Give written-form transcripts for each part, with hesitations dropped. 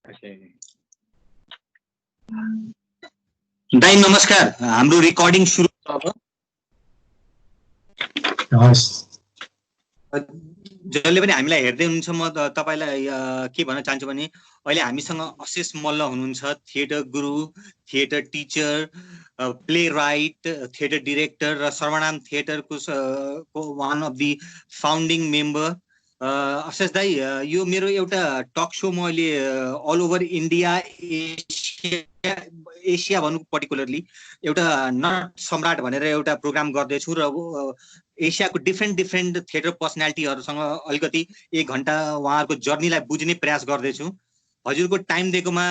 दाइ नमस्कार, हाम्रो रेकर्डिङ सुरु अब। जसले पनि हामीलाई हेर्दै हुनुहुन्छ, म तपाईलाई के भन्न चाहन्छु भने अहिले हामीसँग अशेष मल्ल हुनुहुन्छ, theatre guru, theatre teacher, playwright, theatre director र सर्वनाम थिएटरको one of the founding member. Ashesh दाइ, यो मेरो एउटा टक सो म अहिले अल ओभर इन्डिया, एसिया भनौँ पर्टिकुलरली एउटा नट सम्राट भनेर एउटा प्रोग्राम गर्दैछु र एसियाको डिफ्रेन्ट थिएटर पर्सनालिटीहरूसँग अलिकति 1 घण्टा उहाँहरूको जर्नीलाई बुझ्ने प्रयास गर्दैछु। हजुरको टाइम दिएकोमा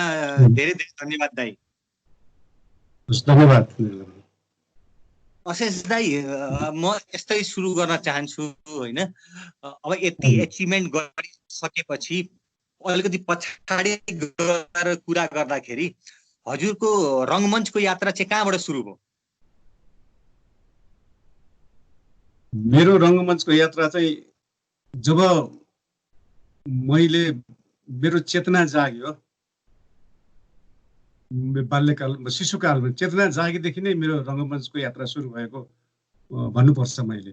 धेरै धेरै धन्यवाद दाइ। धन्यवाद। अशेष दाइ, म यस्तै सुरु गर्न चाहन्छु हैन। अब यति एचिभमेन्ट गरिसकेपछि अलिकति पछाडि गएर कुरा गर्दाखेरि हजुरको रंगमञ्चको यात्रा चाहिँ कहाँबाट सुरु भयो? मेरो रंगमञ्चको यात्रा चाहिँ जब मैले मेरो चेतना जाग्यो, बाल्यकाल शिशुकालमा चेतना जागेदेखि नै मेरो रंगमञ्चको यात्रा सुरु भएको भन्नुपर्छ मैले।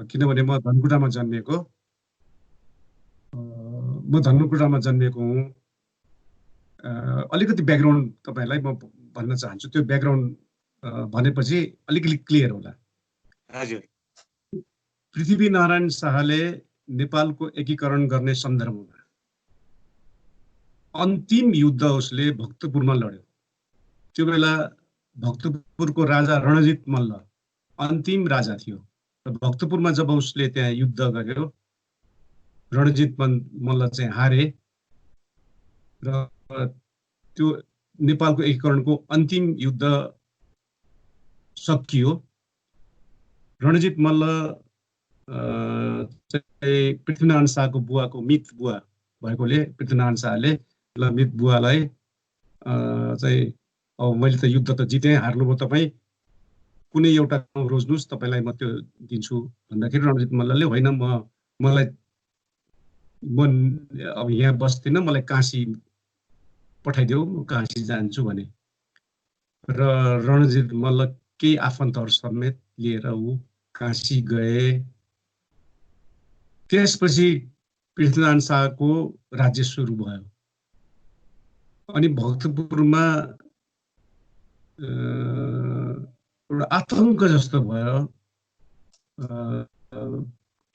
किनभने म धनकुटामा जन्मिएको हुँ। अलिकति ब्याकग्राउन्ड तपाईलाई म भन्न चाहन्छु, त्यो ब्याकग्राउन्ड भनेपछि अलिकति क्लियर होला। हजुर। पृथ्वीनारायण शाहले नेपालको एकीकरण गर्ने सन्दर्भमा अन्तिम युद्ध उसले भक्तपुरमा लड्यो। त्यो बेला भक्तपुरको राजा रणजित मल्ल अन्तिम राजा थियो। भक्तपुरमा जब उसले त्यहाँ युद्ध गर्यो, रणजित मल्ल चाहिँ हारे र त्यो नेपालको एकीकरणको अन्तिम युद्ध सकियो। रणजित मल्ल चाहिँ पृथ्वीनारायण शाहको बुवाको मित बुवा भएकोले पृथ्वीनारायण शाहले मित बुवालाई चाहिँ अब मैले त युद्ध त जितेँ, हार्नुभयो तपाईँ, कुनै एउटा ठाउँ रोज्नुहोस्, तपाईँलाई म त्यो दिन्छु भन्दाखेरि रणजित मल्लले होइन, मलाई अब यहाँ बस्दिनँ, मलाई काशी पठाइदेऊ, म काशी जान्छु भने। र रणजित मल्ल केही आफन्तहरू समेत लिएर ऊ काशी गए। त्यसपछि पृथ्वीनारायण शाहको राज्य सुरु भयो। अनि भक्तपुरमा एउटा आतंक जस्तो भयो,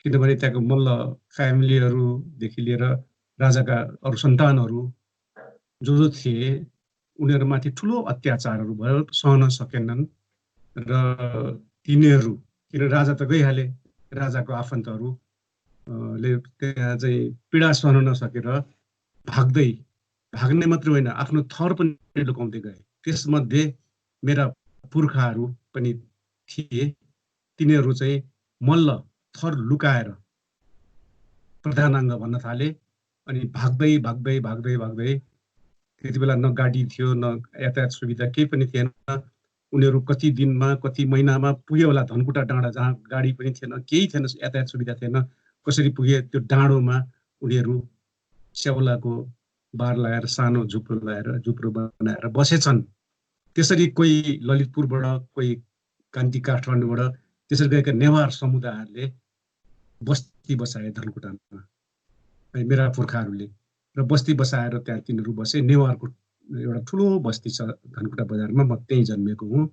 किनभने त्यहाँको मल्ल फ्यामिलीहरूदेखि लिएर राजाका अरू सन्तानहरू जो थिए उनीहरूमाथि ठुलो अत्याचारहरू भयो, सहन सकेनन् र तिनीहरू, किन राजा त गइहाले, राजाको आफन्तहरूले त्यहाँ चाहिँ पीडा सहन नसकेर भाग्ने मात्रै होइन, आफ्नो थर पनि लुकाउँदै गए। त्यसमध्ये मेरा पुर्खाहरू पनि थिए। तिनीहरू चाहिँ मल्ल थर लुकाएर प्रधानाङ्ग भन्न थाले। अनि भाग्दै त्यति बेला न गाडी थियो, न यातायात सुविधा केही पनि थिएन। उनीहरू कति दिनमा कति महिनामा पुग्यो होला धनकुटा डाँडा, जहाँ गाडी पनि थिएन, केही थिएन, यातायात सुविधा थिएन। कसरी पुगे? त्यो डाँडोमा उनीहरू स्याउलाको बार लगाएर सानो झुप्रो बनाएर बसेछन्। त्यसरी कोही ललितपुरबाट, कोही कान्ति काठमाडौँबाट त्यसरी गएका नेवार समुदायहरूले बस्ती बसाए धनकुटामा, मेरा पुर्खाहरूले, र बस्ती बसाएर त्यहाँ तिनीहरू बसे। नेवारको एउटा ठुलो बस्ती छ धनकुटा बजारमा, म त्यहीँ जन्मिएको हुँ।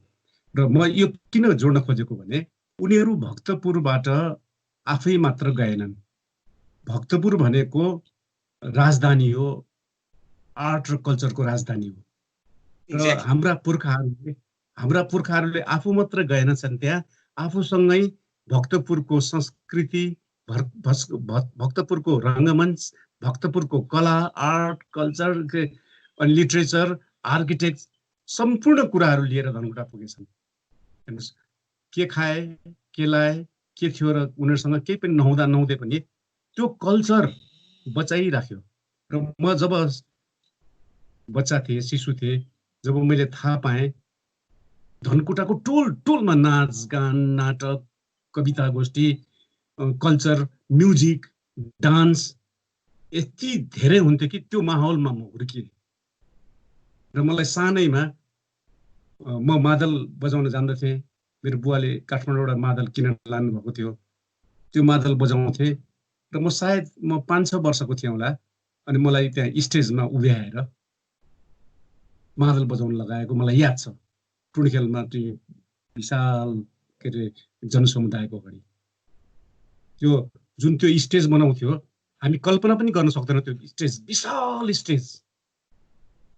र म यो किन जोड्न खोजेको भने उनीहरू भक्तपुरबाट आफै मात्र गएनन्। भक्तपुर भनेको राजधानी हो, आर्ट र कल्चरको राजधानी हो। र हाम्रा पुर्खाहरूले आफू मात्र गएनछन् त्यहाँ, आफूसँगै भक्तपुरको संस्कृति, भक्तपुरको रङ्गमञ्च, भक्तपुरको कला, आर्ट, कल्चर अनि लिटरेचर, आर्किटेक्ट सम्पूर्ण कुराहरू लिएर धनकुटा पुगेछन्। के खाए, के लाए, के थियो र उनीहरूसँग केही पनि नहुँदै पनि त्यो कल्चर बचाइराख्यो। र म जब बच्चा थिएँ, शिशु थिएँ, जब मैले थाहा पाएँ धनकुटाको टोलमा नाचगान, नाटक, कविता गोष्ठी, कल्चर, म्युजिक, डान्स यति धेरै हुन्थ्यो कि त्यो माहौलमा म हुर्किएँ र मलाई सानैमा म मादल बजाउन जान्दथेँ। मेरो बुवाले काठमाडौँबाट मादल किनेर लानुभएको थियो, त्यो मादल बजाउँथेँ र म सायद 5-6 वर्षको थिएँ होला। अनि मलाई त्यहाँ स्टेजमा उभ्याएर मादल बजाउन लगाएको मलाई याद छ। टुँडिखेलमा त्यो विशाल के अरे जनसमुदायको अगाडि त्यो जुन त्यो स्टेज बनाउँथ्यो, हामी कल्पना पनि गर्न सक्दैनौँ। त्यो स्टेज विशाल स्टेज,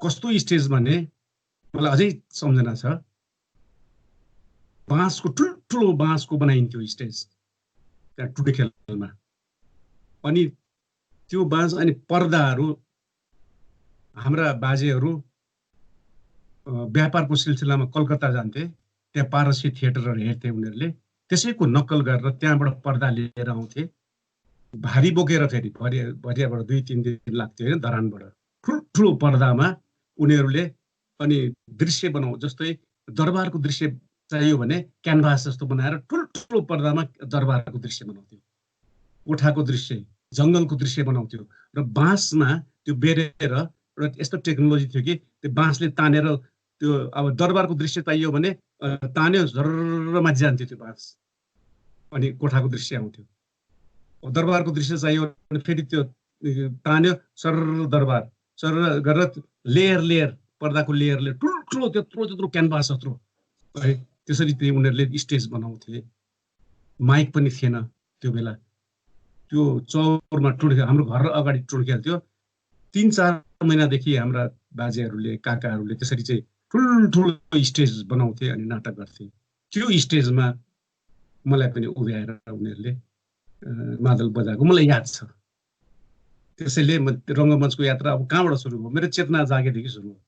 कस्तो स्टेज भने मलाई अझै सम्झना छ। बाँसको ठुल्ठुलो बाँसको बनाइन्थ्यो स्टेज त्यहाँ टुँडिखेलमा। अनि त्यो बाँस अनि पर्दाहरू हाम्रा बाजेहरू व्यापारको सिलसिलामा कलकत्ता जान्थे, त्यहाँ पारसी थिएटरहरू हेर्थे उनीहरूले। त्यसैको नक्कल गरेर त्यहाँबाट पर्दा लिएर आउँथे, भारी बोकेर। फेरि भरियाबाट 2-3 दिन लाग्थ्यो होइन, धरानबाट ठुल्ठुलो पर्दामा उनीहरूले। अनि दृश्य बनाऊ, जस्तै दरबारको दृश्य चाहियो भने क्यानभास जस्तो बनाएर ठुल्ठुलो पर्दामा दरबारको दृश्य बनाउँथ्यो, कोठाको दृश्य, जङ्गलको दृश्य बनाउँथ्यो। र बाँसमा त्यो बेरेर एउटा यस्तो टेक्नोलोजी थियो कि त्यो बाँसले तानेर त्यो अब दरबारको दृश्य चाहियो भने तान्यो, झर्र माथि जान्थ्यो त्यो बाँस, अनि कोठाको दृश्य आउँथ्यो। दरबारको दृश्य चाहियो भने फेरि त्यो तान्यो, सरर दरबार सरर गरेर लेयर लेयर पर्दाको लेयरले ठुल्ठुलो त्यत्रो क्यानभास जत्रो है। त्यसरी त्यो उनीहरूले स्टेज बनाउँथे। माइक पनि थिएन त्यो बेला। त्यो चौरमा टुँडिखेल, हाम्रो घर अगाडि टुँडिखेल थियो। 3-4 महिनादेखि हाम्रा बाजेहरूले, काकाहरूले त्यसरी चाहिँ ठुल्ठुलो स्टेज बनाउँथे अनि नाटक गर्थे। त्यो स्टेजमा मलाई पनि उभ्याएर उनीहरूले मादल बजाएको मलाई याद छ। त्यसैले रङ्गमञ्चको यात्रा अब कहाँबाट सुरु भयो? मेरो चेतना जागेदेखि सुरु भयो।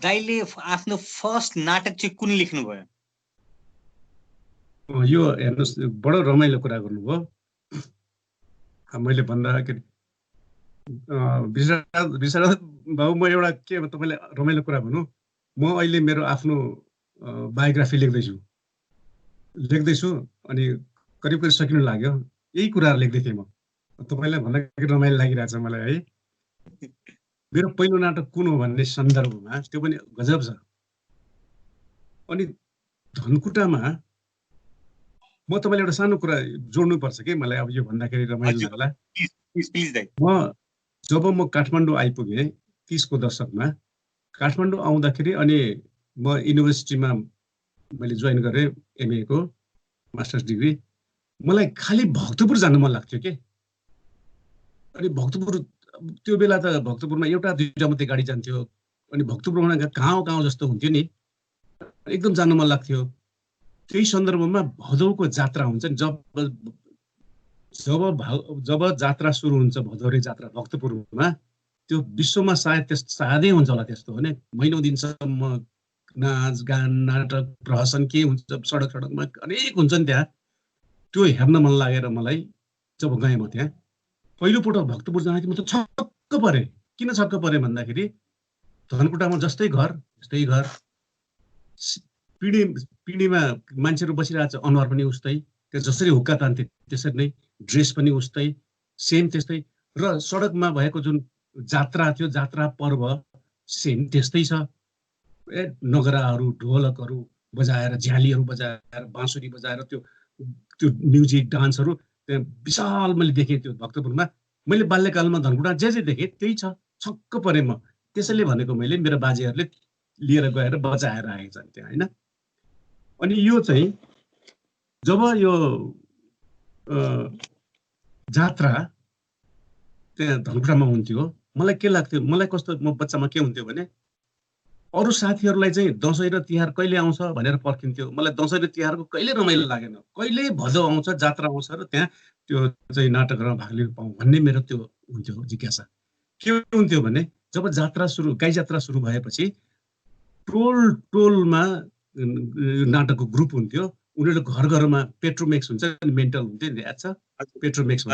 दाइले आफ्नो फर्स्ट नाटक चाहिँ कुन लेख्नुभयो? यो हेर्नुहोस्, बडो रमाइलो कुरा गर्नुभयो। मैले भन्दाखेरि विशारद बाबु, म एउटा के तपाईँलाई रमाइलो कुरा भनौँ। म अहिले मेरो आफ्नो बायोग्राफी लेख्दैछु अनि करिब सकिनु लाग्यो। यही कुराहरू लेख्दै थिएँ म। तपाईँलाई भन्दाखेरि रमाइलो लागिरहेछ मलाई है। मेरो पहिलो नाटक कुन हो भन्ने सन्दर्भमा त्यो पनि गजब छ। अनि धनकुटामा म तपाईँले एउटा सानो कुरा जोड्नुपर्छ कि मलाई अब यो भन्दाखेरि रमाइलो लाग्ला। जब म काठमाडौँ आइपुगेँ 30 को दशकमा, काठमाडौँ आउँदाखेरि अनि म युनिभर्सिटीमा मैले जोइन गरेँ MA को मास्टर्स डिग्री। मलाई खालि भक्तपुर जानु मन लाग्थ्यो के। अनि भक्तपुर त्यो बेला त भक्तपुरमा 1-2 मात्रै गाडी जान्थ्यो। अनि भक्तपुरमा गाउँ जस्तो हुन्थ्यो नि, एकदम जानु मन लाग्थ्यो। त्यही सन्दर्भमा भदौको जात्रा हुन्छ नि, जब जात्रा सुरु हुन्छ, भदौरे जात्रा भक्तपुरमा, त्यो विश्वमा सायदै हुन्छ होला त्यस्तो हो नि। महिनौँ दिनसम्म नाच गान नाटक प्रहसन के हुन्छ, सडकमा अनेक हुन्छ नि त्यहाँ। त्यो हेर्न मन लागेर मलाई जब गएँ म त्यहाँ पहिलोपटक भक्तपुर जाँदाखेरि म त छक्क परेँ। किन छक्क परेँ भन्दाखेरि धनकुटामा जस्तै घर पिँढीमा मान्छेहरू बसिरहेको छ, अनुहार पनि उस्तै, त्यो जसरी हुक्का तान्थे त्यसरी नै, ड्रेस पनि उस्तै सेम त्यस्तै। र सडकमा भएको जुन जात्रा थियो, जात्रा पर्व सेम त्यस्तै छ। नगराहरू, ढोलकहरू बजाएर, झ्यालीहरू बजाएर, बाँसुरी बजाएर त्यो म्युजिक डान्सहरू त्यहाँ विशाल मैले देखेँ त्यो भक्तपुरमा। मैले बाल्यकालमा धनकुटा जे देखेँ त्यही छ। छक्क परेँ म। त्यसैले भनेको मैले मेरो बाजेहरूले लिएर गएर बचाएर आएको छन् त्यहाँ होइन। अनि यो चाहिँ जब यो जात्रा त्यहाँ धनकुटामा हुन्थ्यो, मलाई के लाग्थ्यो, मलाई कस्तो, म बच्चामा के हुन्थ्यो भने अरू साथीहरूलाई चाहिँ दसैँ र तिहार कहिले आउँछ भनेर पर्खिन्थ्यो। मलाई दसैँ र तिहारको कहिले रमाइलो लागेन। कहिले भदौ आउँछ, जात्रा आउँछ र त्यहाँ त्यो चाहिँ नाटकमा भाग लिन पाऊँ भन्ने मेरो त्यो हुन्थ्यो जिज्ञासा। के हुन्थ्यो भने जब गाई जात्रा सुरु भएपछि टोलमा नाटकको ग्रुप हुन्थ्यो। उनीहरू घर घरमा पेट्रोमेक्स हुन्छ नि, मेन्टल हुन्थ्यो नि, याद छ? पेट्रोमेक्स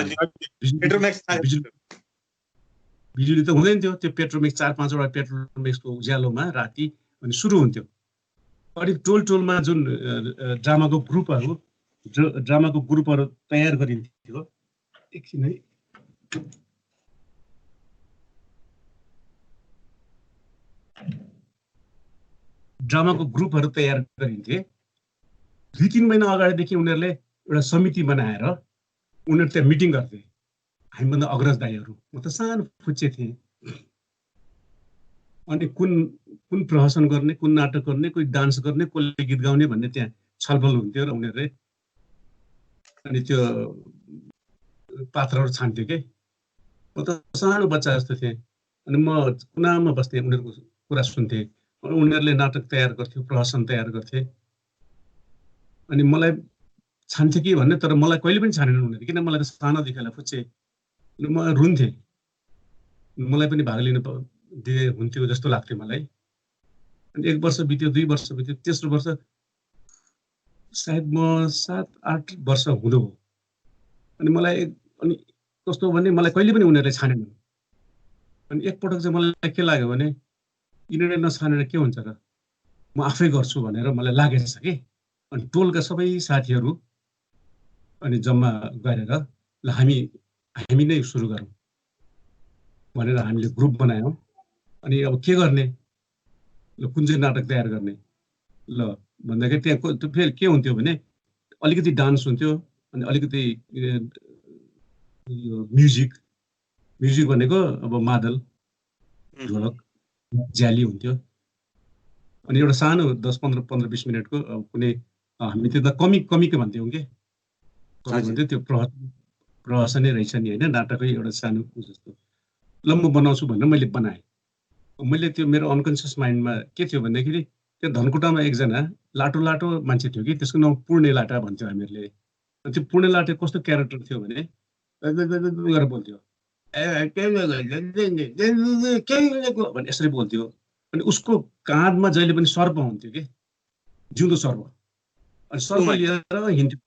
बिजुली त हुँदैन थियो। त्यो पेट्रोमेक्स 4-5 वटा पेट्रोमेक्सको उज्यालोमा राति अनि सुरु हुन्थ्यो। अनि टोलमा जुन ड्रामाको ग्रुपहरू तयार गरिन्थ्यो। एकछिन है, ड्रामाको ग्रुपहरू तयार गरिन्थे। 2-3 महिना अगाडिदेखि उनीहरूले एउटा समिति बनाएर उनीहरू त्यहाँ मिटिङ गर्थे, हामीभन्दा अग्रज दाइहरू। म त सानो फुच्चे थिएँ। अनि कुन प्रहसन गर्ने, कुन नाटक गर्ने, कोही डान्स गर्ने, कसले गीत गाउने भन्ने त्यहाँ छलफल हुन्थ्यो र उनीहरूले अनि त्यो पात्रहरू छान्थ्यो के। म त सानो बच्चा जस्तो थिएँ। अनि म कुनामा बस्थेँ, उनीहरूको कुरा सुन्थेँ। उनीहरूले नाटक तयार गर्थ्यो, प्रहसन तयार गर्थे। अनि मलाई छान्थे कि भन्ने, तर मलाई कहिले पनि छानेन उनीहरूले, किन मलाई त सानोदेखिलाई फुच्चे। म रुन्थेँ, मलाई पनि भाग लिनु दिए हुन्थ्यो जस्तो लाग्थ्यो मलाई। अनि 1 वर्ष बित्यो, 2 वर्ष बित्यो, तेस्रो वर्ष सायद म 7-8 वर्ष हुँदो हो। अनि मलाई अनि कस्तो भने मलाई कहिले पनि उनीहरूले छानेन। अनि एकपटक चाहिँ मलाई के लाग्यो भने यिनीहरूले नछानेर के हुन्छ र, म आफै गर्छु भनेर मलाई लागेछ कि। अनि टोलका सबै साथीहरू अनि जम्मा गरेर ल हामी नै सुरु गरौँ भनेर हामीले ग्रुप बनायौँ। अनि अब के गर्ने, ल कुन चाहिँ नाटक तयार गर्ने ल भन्दाखेरि त्यहाँ फेरि के हुन्थ्यो भने अलिकति डान्स हुन्थ्यो, अनि अलिकति म्युजिक भनेको अब मादल, ढोलक, ज्याली हुन्थ्यो। अनि एउटा सानो 10-15-20 मिनटको कुनै हामी त्यो त कमिक भन्थ्यौँ कि, भन्थ्यो त्यो प्रहसनै रहेछ नि होइन, नाटकै एउटा सानो जस्तो। ल म बनाउँछु भनेर मैले बनाएँ। मैले त्यो मेरो अनकन्सियस माइन्डमा के थियो भन्दाखेरि त्यो धनकुटामा एकजना लाटो मान्छे थियो कि, त्यसको नाम पूर्णे लाटा भन्थ्यो हामीहरूले। अनि त्यो पूर्णे लाटे कस्तो क्यारेक्टर थियो भने गरेर बोल्थ्यो, भने यसरी बोल्थ्यो। अनि उसको काँधमा जहिले पनि सर्प हुन्थ्यो कि, जिउँदो सर्प। अनि सर्प लिएर हिँड्थ्यो,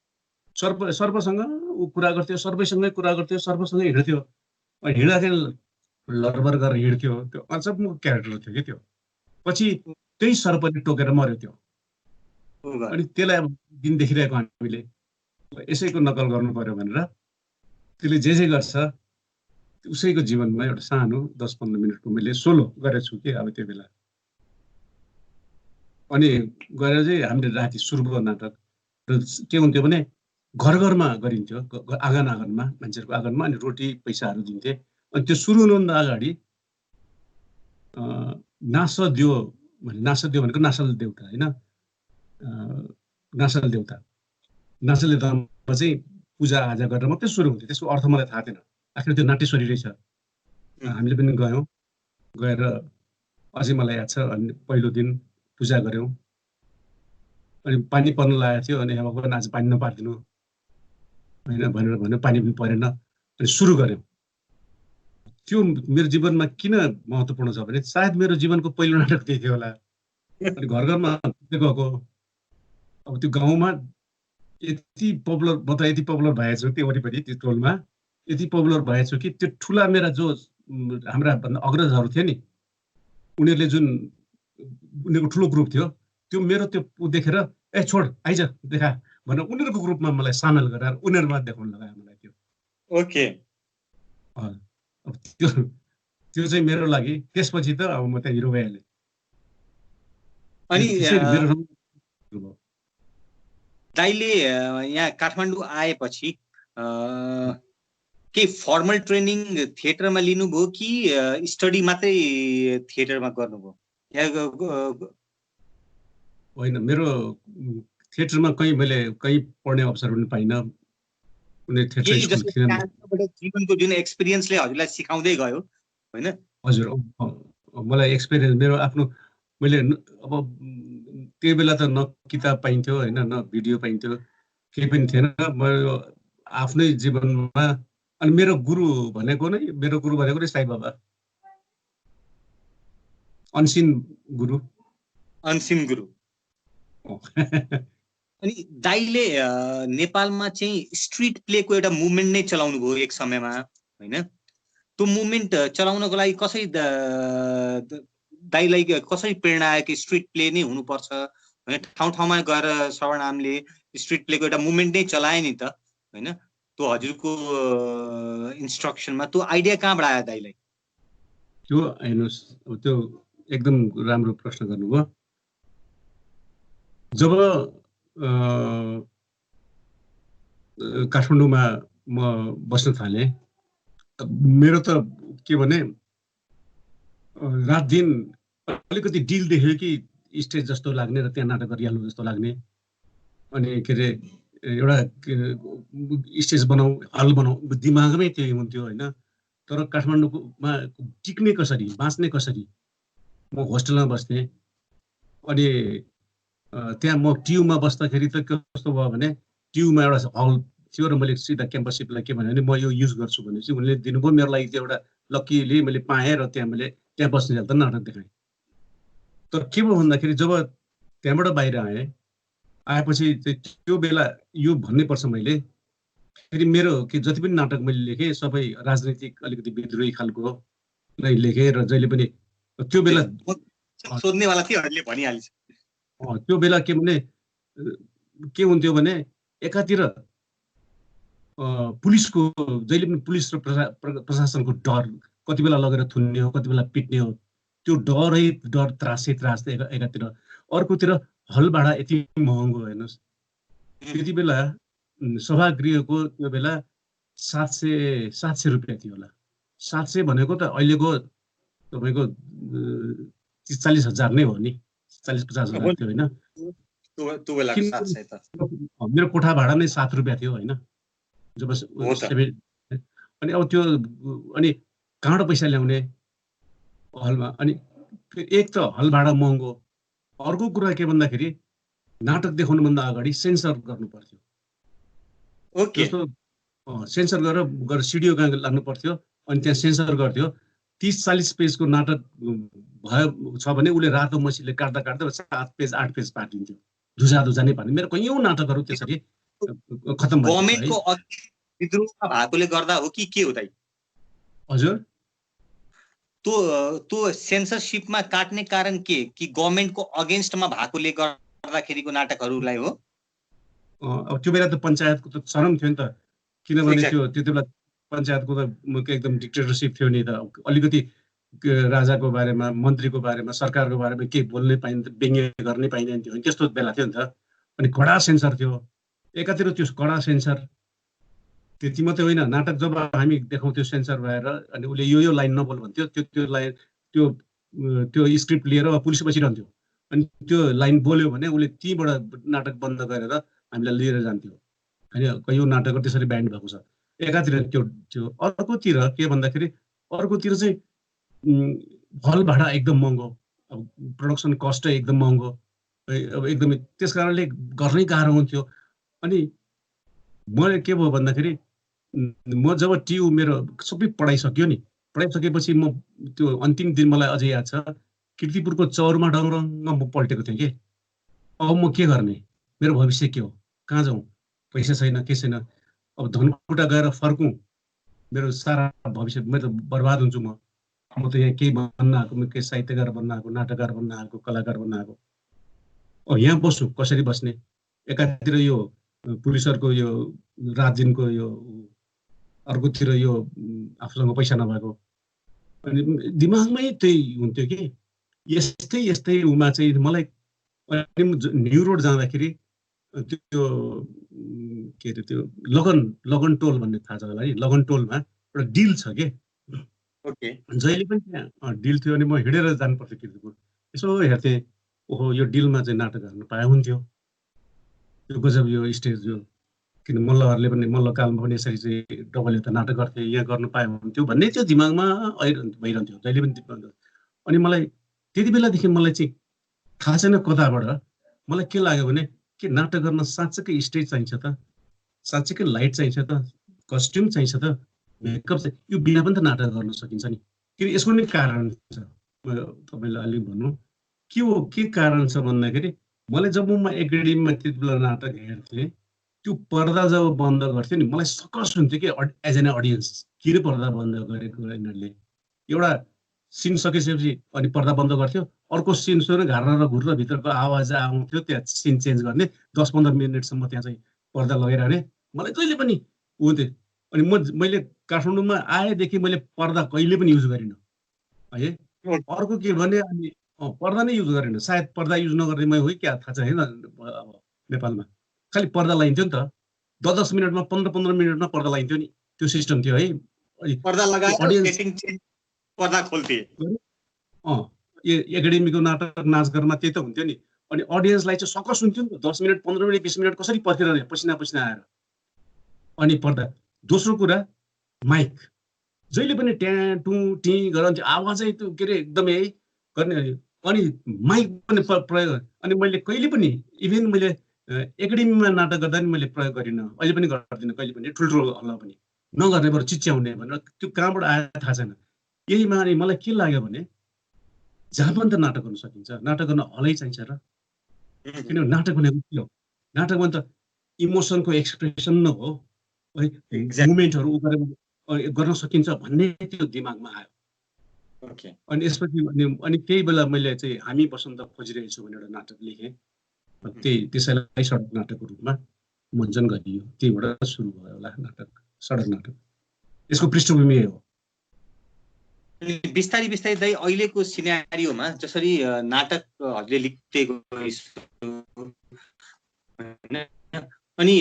सर्पसँग ऊ कुरा गर्थ्यो, सर्पसँगै कुरा गर्थ्यो, सर्पसँगै हिँड्थ्यो। हिँड्दाखेरि लरबर गरेर हिँड्थ्यो। त्यो अचम्मको क्यारेक्टर थियो कि त्यो। पछि त्यही सर्पले टोकेर मर्यो त्यो। अनि त्यसलाई अब दिन देखिरहेको हामीले यसैको नकल गर्नु पर्यो भनेर त्यसले जे गर्छ उसैको जीवनमा एउटा सानो 10-15 मिनटको मैले सोलो गरेको छु कि अब त्यो बेला। अनि गएर चाहिँ हामीले राति सुरुको नाटक र के हुन्थ्यो भने घर घरमा गरिन्थ्यो, आँगनमा, मान्छेहरूको आँगनमा। अनि रोटी पैसाहरू दिन्थे। अनि त्यो सुरु हुनुभन्दा अगाडि नासदेव भनेको नासल देउता होइन, नासल देउतामा चाहिँ पूजा आजा गरेर मात्रै सुरु हुन्थ्यो। त्यसको अर्थ मलाई थाहा थिएन। आखिर त्यो नाट्यश्वरी रहेछ। हामीले पनि गयौँ, गएर अझै मलाई याद छ। अनि पहिलो दिन पूजा गऱ्यौँ। अनि पानी पर्न लागेको थियो। अनि भगवान आज पानी नपारिदिनु होइन भनेर भन्यो, पानी पनि परेन। अनि सुरु गऱ्यौँ। त्यो मेरो जीवनमा किन महत्त्वपूर्ण छ भने सायद मेरो जीवनको पहिलो नाटक त्यही थियो होला। अनि घर घरमा गएको, अब त्यो गाउँमा यति पपुलर, म त यति पपुलर भएछु त्यो वरिपरि त्यो टोलमा यति पपुलर भएछु कि त्यो ठुला मेरा जो हाम्रा भन्दा अग्रजहरू थियो नि, उनीहरूले जुन उनीहरूको ठुलो ग्रुप थियो, त्यो मेरो त्यो देखेर ए छोड आइज देखा भनेर उनीहरूको ग्रुपमा मलाई सामेल गरेर उनीहरूमा देखाउन लगायो मलाई त्यो। ओके, अब त्यो चाहिँ मेरो लागि त्यसपछि त अब म त हिरो भइहालेँ। अनि मेरो दाइले यहाँ काठमाडौँ आएपछि के फर्मल ट्रेनिङ थिएटरमा लिनुभयो कि स्टडी मात्रै थिएटरमा गर्नुभयो? होइन, मेरो थिएटरमा मैले कहीँ पढ्ने अवसर पनि पाइनँ। कुनै थिएटर स्कुल थिएन। जीवनको जुन एक्सपिरियन्सले हजुरलाई सिकाउँदै गयो होइन? हजुर, मलाई एक्सपिरियन्स मेरो आफ्नो, मैले अब त्यो बेला त न किताब पाइन्थ्यो होइन, न भिडियो पाइन्थ्यो, केही पनि थिएन। मेरो आफ्नै जीवनमा अनि मेरो गुरु भनेको नै साई बाबा, अनसिन गुरु। अनि दाइले नेपालमा चाहिँ स्ट्रिट प्लेको एउटा मुभमेन्ट नै चलाउनु भयो एक समयमा होइन? त्यो मुभमेन्ट चलाउनको लागि कसरी दाइलाई कसरी प्रेरणा आयो कि स्ट्रिट प्ले नै हुनुपर्छ होइन? ठाउँ ठाउँमा गएर श्रवण आमले स्ट्रिट प्लेको एउटा मुभमेन्ट नै चलाए नि त होइन? त्यो हजुरको इन्स्ट्रक्सनमा त्यो आइडिया कहाँबाट आयो दाइलाई? त्यो हेर्नुहोस्, त्यो एकदम राम्रो प्रश्न गर्नुभयो। जब काठमाडौँमा म बस्न थालेँ, मेरो त के भने रात दिन अलिकति डिल देख्यो कि स्टेज जस्तो लाग्ने र त्यहाँ नाटक गरिहाल्नु जस्तो लाग्ने। अनि के अरे एउटा स्टेज बनाऊ, हल बनाऊ, दिमागमै त्यही हुन्थ्यो होइन। तर काठमाडौँमा टिक्ने कसरी, बाँच्ने कसरी, म होस्टेलमा बस्थेँ। अनि त्यहाँ म ट्युमा बस्दाखेरि त कस्तो भयो भने ट्युमा एउटा हल थियो र मैले सिधा क्याम्पससिपलाई के भने म यो युज गर्छु भनेपछि उनले दिनुभयो। मेरो लागि त्यो एउटा लक्कीली मैले पाएँ र त्यहाँ मैले त्यहाँ बस्ने जाँदा नाटक देखाएँ। तर के भयो भन्दाखेरि जब त्यहाँबाट बाहिर आएपछि त्यो बेला यो भन्नुपर्छ मैले, फेरि मेरो के जति पनि नाटक मैले लेखेँ सबै राजनैतिक अलिकति विद्रोही खालको नै लेखेँ र जहिले पनि त्यो बेला सोध्नेवाला थियो, अहिले भनिहाल्छ। त्यो बेला के भने के हुन्थ्यो भने एकातिर पुलिसको जहिले पनि पुलिस र प्रशासनको डर, कति बेला लगेर थुन्ने हो, कति बेला पिट्ने हो, त्यो डर त्रासै एकातिर। अर्कोतिर हल भाडा यति महँगो, हेर्नुहोस् त्यति बेला सभागृहको त्यो बेला 700 रुपियाँ थियो होला। 700 भनेको त अहिलेको तपाईँको 40,000 नै हो नि, 40-50 हजार थियो होइन। मेरो कोठा भाडा नै 7 रुपियाँ थियो होइन। जब अनि अब त्यो अनि कहाँबाट पैसा ल्याउने हलमा? अनि एक त हल भाडा महँगो, अर्को कुरा के भन्दाखेरि नाटक देखाउनुभन्दा अगाडि सेन्सर गर्नु पर्थ्यो। जस्तो सेन्सर गरेर सिडिओ कहाँ लाग्नु पर्थ्यो, अनि त्यहाँ सेन्सर गर्थ्यो। 30-40 पेजको नाटक भयो छ भने उसले रातो मसीले काट्दा 7 पेज 8 पेज पाटिन्थ्यो, धुजा नै पार्ने। मेरो कयौँ नाटकहरू त्यसरी खतम भयो। गभर्नमेन्टको विद्रोह भएकोले गर्दा हो कि के हो दाइ? हजुर, त्यो सेन्सरशिपमा काट्ने कारण के? कि गभर्नमेन्टको अगेन्स्टमा भएकोले गर्दाखेरिको नाटकहरूलाई हो? अब त्यो बेला त पञ्चायतको त चरम थियो नि त, किनभने त्यो बेला पञ्चायतको त एकदम डिक्टेटरसिप थियो नि त। अलिकति राजाको बारेमा, मन्त्रीको बारेमा, सरकारको बारेमा केही बोल्नै पाइन्थ्यो, व्यङ्ग्य गर्नै पाइँदैन थियो, त्यस्तो बेला थियो नि त। अनि कडा सेन्सर थियो एकातिर। त्यो कडा सेन्सर त्यति मात्रै होइन, नाटक जब हामी देखाउँथ्यो सेन्सर भएर अनि उसले यो लाइन नबोल भन्थ्यो, त्यो लाइन त्यो स्क्रिप्ट लिएर पुलिस बसिरहन्थ्यो। अनि त्यो लाइन बोल्यो भने उसले तीबाट नाटक बन्द गरेर हामीलाई लिएर जान्थ्यो। होइन, कयौँ नाटकहरू त्यसरी ब्यान्ड भएको छ। एकातिर त्यो अर्कोतिर के भन्दाखेरि अर्कोतिर चाहिँ हल भाडा एकदम महँगो, अब प्रोडक्सन कस्ट एकदम महँगो, अब एकदमै त्यस कारणले गर्नै गाह्रो हुन्थ्यो। अनि मैले के भयो भन्दाखेरि म जब ट्यु मेरो सबै पढाइसक्यो नि, पढाइसकेपछि म त्यो अन्तिम दिन मलाई अझै याद छ, किर्तिपुरको चौरमा डङरङ्ग म पल्टेको थिएँ कि अब म के गर्ने, मेरो भविष्य के हो, कहाँ जाउँ, पैसा छैन, के छैन। अब धनकुटा गएर फर्कौँ, मेरो सारा भविष्य मेरो त बर्बाद हुन्छु। म त यहाँ केही भन्न आएको, म केही साहित्यकार बन्न आएको, नाटककार बन्न आएको, कलाकार बन्न आएको। अब यहाँ बस्छु, कसरी बस्ने? एकातिर यो पुलिसहरूको यो रातदिनको यो, अर्कोतिर यो आफूसँग पैसा नभएको। अनि दिमागमै त्यही हुन्थ्यो कि यस्तै उमा चाहिँ मलाई न्यु रोड जाँदाखेरि त्यो के अरे त्यो लगन टोल भन्ने थाहा छ होला नि, लगन टोलमा एउटा डिल छ कि जहिले पनि त्यहाँ डिल थियो। अनि म हिँडेर जानुपर्थ्यो किर्तिपुर, यसो हेर्थेँ, ओहो यो डिलमा चाहिँ नाटक हेर्नु पाए हुन्थ्यो। त्यो गजब यो स्टेज यो, किन मल्लहरूले पनि मल्लकालमा पनि यसरी चाहिँ डबल त नाटक गर्थे, यहाँ गर्नु पाए हुन्थ्यो भन्ने त्यो दिमागमा भइरहन्थ्यो जहिले पनि। अनि मलाई त्यति बेलादेखि मलाई चाहिँ थाहा छैन कताबाट मलाई के लाग्यो भने के नाटक गर्न साँच्चैकै स्टेज चाहिन्छ त, साँच्चैकै लाइट चाहिन्छ त, कस्ट्युम चाहिन्छ त, मेकअप चाहिँ यो बिना पनि त नाटक गर्न सकिन्छ नि। किन यसको नै कारण छ, तपाईँलाई अलिक भन्नु के हो, के कारण छ भन्दाखेरि मलाई जब म एकाडेमीमा त्यति बेला नाटक हेर्थेँ, त्यो पर्दा जब बन्द गर्थ्यो नि मलाई सकस हुन्थ्यो कि एज एन अडियन्स, किन पर्दा बन्द गरेको यिनीहरूले। एउटा सिन सकिसकेपछि अनि पर्दा बन्द गर्थ्यो, अर्को सिन सुरु घार्न र घुर्न भित्रको आवाज आउँथ्यो, त्यहाँ सिन चेन्ज गर्ने 10-15 मिनटसम्म त्यहाँ चाहिँ पर्दा लगाइरहने। मलाई जहिले पनि ऊ त्यो अनि मैले काठमाडौँमा आएदेखि मैले पर्दा कहिले पनि युज गरिनँ है। अर्को के भने अनि पर्दा नै युज गरेन। सायद पर्दा युज नगर्ने मैं हो क्या थाहा छैन। अब नेपालमा खालि पर्दा लगाइन्थ्यो नि त, 10 मिनटमा 15 मिनटमा पर्दा लगाइन्थ्यो नि, त्यो सिस्टम थियो है। पर्दा लगाएर सेटिङ चेन्ज पर्दा खोल्थे। एकाडेमीको नाटक नाचघरमा त्यही त हुन्थ्यो नि। अनि अडियन्सलाई चाहिँ सकस हुन्थ्यो नि त, 10 मिनट 15 मिनट 20 मिनट कसरी पर्खिरहने पसिना आएर। अनि पर्दा दोस्रो कुरा माइक, जहिले पनि ट्याँ टु टी गरन्थ्यो, आवाजै त्यो के अरे एकदमै गर्ने। अनि माइक पनि प्रयोग, अनि मैले कहिले पनि इभेन मैले एकाडेमीमा नाटक गर्दा पनि मैले प्रयोग गरिनँ, अहिले पनि गर्दिनँ कहिले पनि, ठुल्ठुलो हल्ला पनि नगर्ने, बरु चिच्याउने भनेर। त्यो कहाँबाट आयो थाहा छैन। यहीमा अनि मलाई के लाग्यो भने जहाँ पनि त नाटक गर्न सकिन्छ, नाटक गर्न हलै चाहिन्छ र। किनभने नाटक भनेको के हो? नाटक भने त इमोसनको एक्सप्रेसन न हो है, मुभमेन्टहरू गर्न सकिन्छ भन्ने त्यो दिमागमा आयो। अनि यसपछि अनि केही बेला मैले चाहिँ हामी बसन्त खोजिरहेको छु भनेर एउटा नाटक लेखेँ। त्यसैलाई सडक नाटकको रूपमा मञ्चन गरियो। त्यहीबाट सुरु भयो होला नाटक, सडक नाटक। यसको पृष्ठभूमि हो। बिस्तारै बिस्तारै दाइ अहिलेको सिनेरियोमा जसरी नाटकहरूले लेख्दै गयो, अनि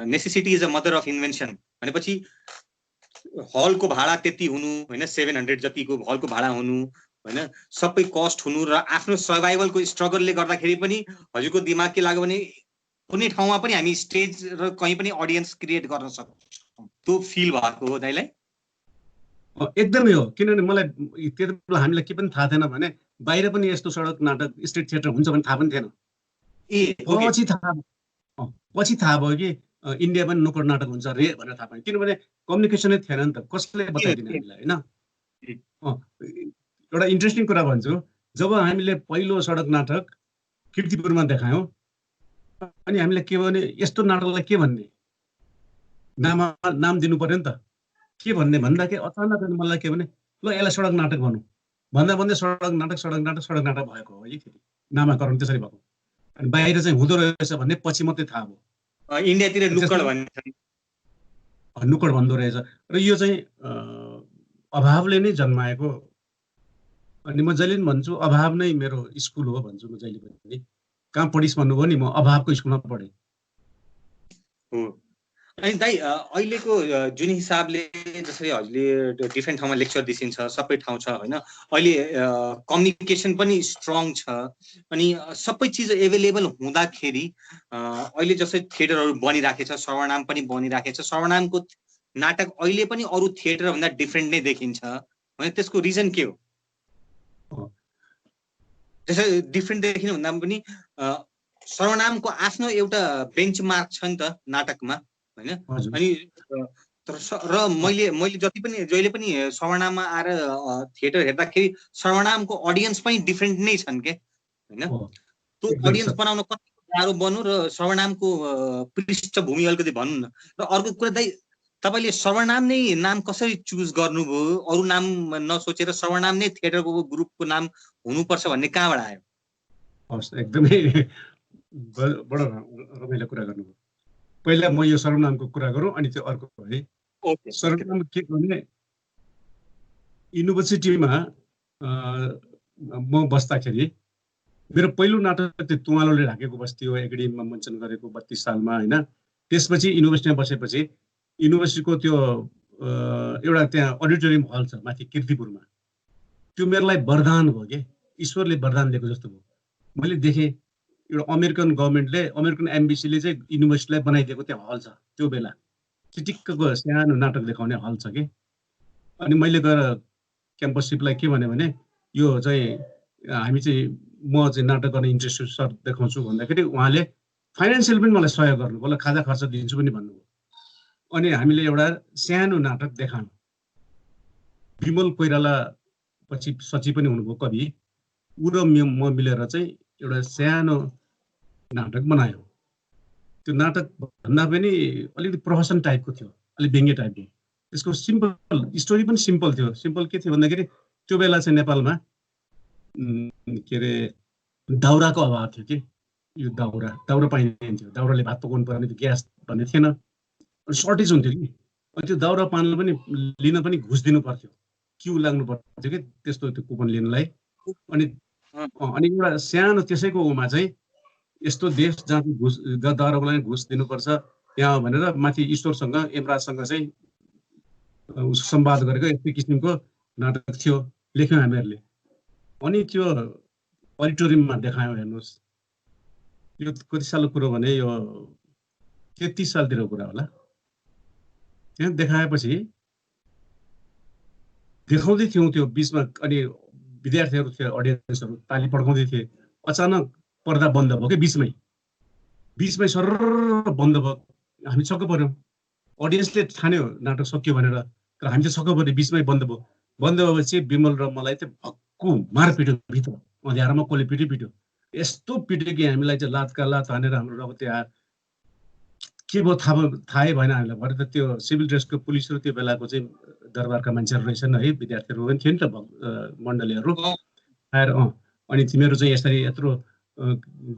necessity is a mother of invention भनेपछि हलको भाडा त्यति हुनु होइन, 700 जतिको हलको भाडा हुनु होइन, सबै कस्ट हुनु र आफ्नो सर्भाइभलको स्ट्रगलले गर्दाखेरि पनि हजुरको दिमाग के लाग्यो भने कुनै ठाउँमा पनि हामी स्टेज र कहीँ पनि अडियन्स क्रिएट गर्न सक्छौँ, त्यो फिल भएको हो दाइलाई? एकदमै हो। किनभने मलाई त्यति बेला हामीलाई के पनि थाहा थिएन भने बाहिर पनि यस्तो सडक नाटक स्टेट थिएटर हुन्छ भने थाहा पनि थिएन। पछि थाहा भयो कि इन्डियामा पनि नुक्कड नाटक हुन्छ रे भनेर थाहा पाएँ। किनभने कम्युनिकेसनै थिएन नि त, कसले बताइदिने हामीलाई होइन। एउटा इन्ट्रेस्टिङ कुरा भन्छु, जब हामीले पहिलो सडक नाटक कीर्तिपुरमा देखायौँ अनि हामीले के भने यस्तो नाटकलाई के भन्ने, नाम दिनु पर्यो नि त। के भन्ने भन्दाखेरि अचानक मलाई के भने ल यसलाई सडक नाटक भनौँ भन्दा भन्दै सडक नाटक भएको हो है। फेरि नामाकरण त्यसरी भएको। अनि बाहिर चाहिँ हुँदो रहेछ भन्ने पछि मात्रै थाहा भयो। इन्डियातिर नुक्कड भन्दो रहेछ। र यो चाहिँ अभावले नै जन्माएको। अनि म जहिले पनि भन्छु अभाव नै मेरो स्कुल हो भन्छु म जहिले पनि। कहाँ पढिस् भन्नुभयो नि, म अभावको स्कुलमा पढेँ। अनि दाइ अहिलेको जुन हिसाबले जसरी हजुरले डिफ्रेन्ट ठाउँमा लेक्चर दिइन्छ, सबै ठाउँ छ होइन, अहिले कम्युनिकेसन पनि स्ट्रङ छ, अनि सबै चिज एभाइलेबल हुँदाखेरि अहिले जस्तै थिएटरहरू बनिराखेको छ, सर्वनाम पनि बनिराखेको छ। सर्वनामको नाटक अहिले पनि अरू थिएटरभन्दा डिफ्रेन्ट नै देखिन्छ भने त्यसको रिजन के हो? त्यसै डिफ्रेन्ट देखिनु भन्दा पनि सर्वनामको आफ्नो एउटा बेन्चमार्क छ नि त नाटकमा होइन। अनि र मैले जति पनि जहिले पनि सर्वनाममा आएर थिएटर हेर्दाखेरि सर्वनामको अडियन्स पनि डिफ्रेन्ट नै छन् के होइन। त्यो अडियन्स बनाउन कति गाह्रो बन्नु र सर्वनामको पृष्ठभूमि अलिकति भन्नु न। र अर्को कुरा दाइ, तपाईँले सर्वनाम नै नाम कसरी चुज गर्नुभयो? अरू नाम नसोचेर सर्वनाम नै थिएटरको ग्रुपको नाम हुनुपर्छ भन्ने कहाँबाट आयो? हस्, एकदमै बडो रमाइलो कुरा गर्नुभयो। पहिला म यो सर्वनामको कुरा गरौँ अनि त्यो अर्को है। सर्वनाम के भने युनिभर्सिटीमा म बस्दाखेरि मेरो पहिलो नाटक त्यो तुवालोले ढाकेको बस्ती हो, एकाडेमीमा मञ्चन गरेको 32 सालमा होइन। त्यसपछि युनिभर्सिटीमा बसेपछि युनिभर्सिटीको त्यो एउटा त्यहाँ अडिटोरियम हल छ माथि कीर्तिपुरमा, त्यो मेरो लागि वरदान भयो कि, ईश्वरले वरदान दिएको जस्तो भयो। मैले देखेँ एउटा अमेरिकन गभर्मेन्टले, अमेरिकन एम्बेसीले चाहिँ युनिभर्सिटीलाई बनाइदिएको त्यहाँ हल छ। त्यो बेला चिटिक्कको सानो नाटक देखाउने हल छ कि। अनि मैले गएर क्याम्पससिपलाई के भने यो चाहिँ हामी चाहिँ म चाहिँ नाटक गर्न इन्ट्रेस्टेड सर देखाउँछु भन्दाखेरि उहाँले फाइनेन्सियल पनि मलाई सहयोग गर्नु, मलाई खाजा खर्च दिन्छु पनि भन्नुभयो। अनि हामीले एउटा सानो नाटक देखायौँ। विमल कोइराला पछि सचिव पनि हुनुभयो कवि, ऊ र म मिलेर चाहिँ एउटा सानो नाटक बनायो। त्यो नाटक भन्दा पनि अलिकति प्रोफेसन टाइपको थियो, अलिक व्यङ्ग्य टाइपको। त्यसको सिम्पल स्टोरी पनि सिम्पल थियो। सिम्पल के थियो भन्दाखेरि त्यो बेला चाहिँ नेपालमा के अरे दाउराको अभाव थियो कि। यो दाउरा पाइने थियो, दाउराले भात पकाउनु पर्ने थियो, ग्यास भन्ने थिएन। सर्टेज हुन्थ्यो कि अनि त्यो दाउरा पानलाई पनि लिन पनि घुस दिनु पर्थ्यो, क्यु लाग्नु पर्थ्यो कि त्यस्तो त्यो कुपन लिनलाई। अनि अनि एउटा सानो त्यसैको उमा चाहिँ यस्तो देश जहाँ घुस दाउराको लागि घुस दिनुपर्छ यहाँ भनेर माथि ईश्वरसँग यमराजसँग चाहिँ संवाद गरेको यस्तै किसिमको नाटक थियो, लेख्यौँ हामीहरूले। अनि त्यो अडिटोरियममा देखायौँ, हेर्नुहोस् यो कति सालको कुरो भने यो 33 सालतिरको कुरा होला। त्यहाँ देखाएपछि देखाउँदै थियौँ त्यो बिचमा, अनि विद्यार्थीहरू थियो, अडियन्सहरू ताली पड्काउँदै थिए। अचानक पर्दा बन्द भयो कि बिचमै सरर बन्द भयो। हामी छक्क पर्यौँ, अडियन्सले ठान्यो नाटक सक्यो भनेर, तर हामी चाहिँ छक्क पर्यो, बिचमै बन्द भयो। बन्द भएपछि विमल र मलाई चाहिँ भक्कु मार पिट्यो, भित्र अँध्यारोमा कसले पिट्यो। यस्तो पिट्यो कि हामीलाई चाहिँ लातका लात हानेर हाम्रो रगत आयो। के भयो थाहै भएन हामीलाई। भरे त त्यो सिभिल ड्रेसको पुलिसहरू त्यो बेलाको चाहिँ दरबारका मान्छेहरू रहेछन् है, विद्यार्थीहरू पनि थियो नि त मण्डलीहरू आएर। अनि तिमीहरू चाहिँ यसरी यत्रो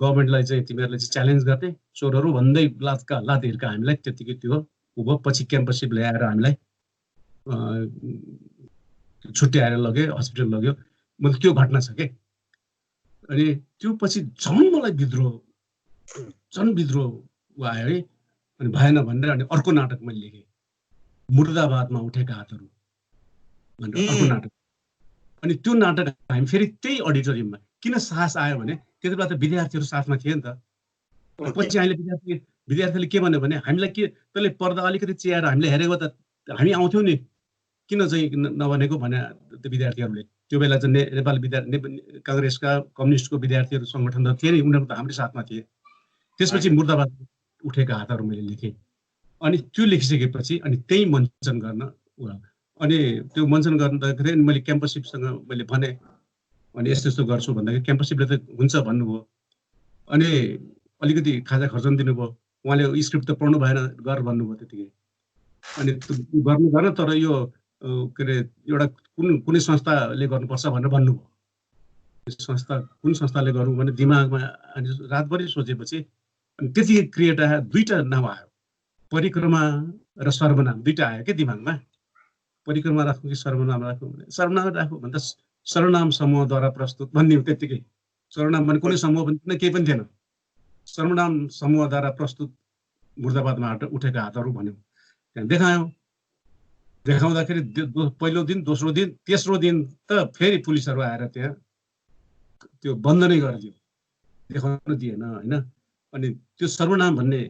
गभर्मेन्टलाई चाहिँ तिमीहरूले चाहिँ च्यालेन्ज गर्ने चोरहरू भन्दै लातका लात हिर्का हामीलाई। त्यतिकै त्यो उभो पछि क्याम्पससिप ल्याएर हामीलाई छुट्याएर लग्यो, हस्पिटल लग्यो। मतलब त्यो घटना छ के। अनि त्यो पछि झन् मलाई विद्रोह आयो है। अनि भएन भनेर अनि अर्को नाटक मैले लेखेँ, मुर्दाबादमा उठेका हातहरू भनेर अर्को नाटक। अनि त्यो नाटक हामी फेरि त्यही अडिटोरियममा, किन साहस आयो भने त्यति बेला त विद्यार्थीहरू साथमा थिए नि त। पछि अहिले विद्यार्थीले के भन्यो भने हामीलाई के तैँले पर्दा अलिकति चियाएर हामीले हेरेको त हामी आउँथ्यौँ नि, किन चाहिँ नभनेको भने त्यो विद्यार्थीहरूले। त्यो बेला चाहिँ नेपाल काङ्ग्रेसका कम्युनिस्टको विद्यार्थीहरू सङ्गठन त थिए नि, उनीहरू त हाम्रो साथमा थिए। त्यसपछि मुर्दाबाद उठेका हातहरू मैले लेखेँ। अनि त्यो लेखिसकेपछि अनि त्यही मञ्चन गर्न, अनि त्यो मञ्चन गर्दाखेरि मैले क्याम्पससिपसँग मैले भने, अनि यस्तो यस्तो गर्छु भन्दाखेरि क्याम्पससिपले त हुन्छ भन्नुभयो। अनि अलिकति खाजा खर्चन दिनुभयो। उहाँले स्क्रिप्ट त पढ्नु भएन, गर भन्नुभयो त्यतिकै। अनि गर्नु तर यो के अरे एउटा कुनै संस्थाले गर्नुपर्छ भनेर भन्नुभयो। कुन संस्थाले गरौँ भने दिमागमा रातभरि सोचेपछि अनि त्यतिकै क्रिएट आयो, दुईवटा नाम आयो, परिक्रमा र सर्वनाम दुईवटा आयो क्या दिमागमा। परिक्रमा राखौँ कि सर्वनाम राखौँ भने सर्वनाम राखौँ भन्दा सर्वनाम समूहद्वारा प्रस्तुत भन्ने हो त्यत्तिकै। सर्वनाम भने कुनै समूह पनि केही पनि थिएन, सर्वनाम समूहद्वारा प्रस्तुत मुर्दाबादमा उठेका हातहरू भन्यो। त्यहाँ देखाउँदाखेरि पहिलो दिन, दोस्रो दिन, तेस्रो दिन त फेरि पुलिसहरू आएर त्यहाँ त्यो बन्द नै गरिदियो, देखाउन दिएन होइन। अनि त्यो सर्वनाम भन्ने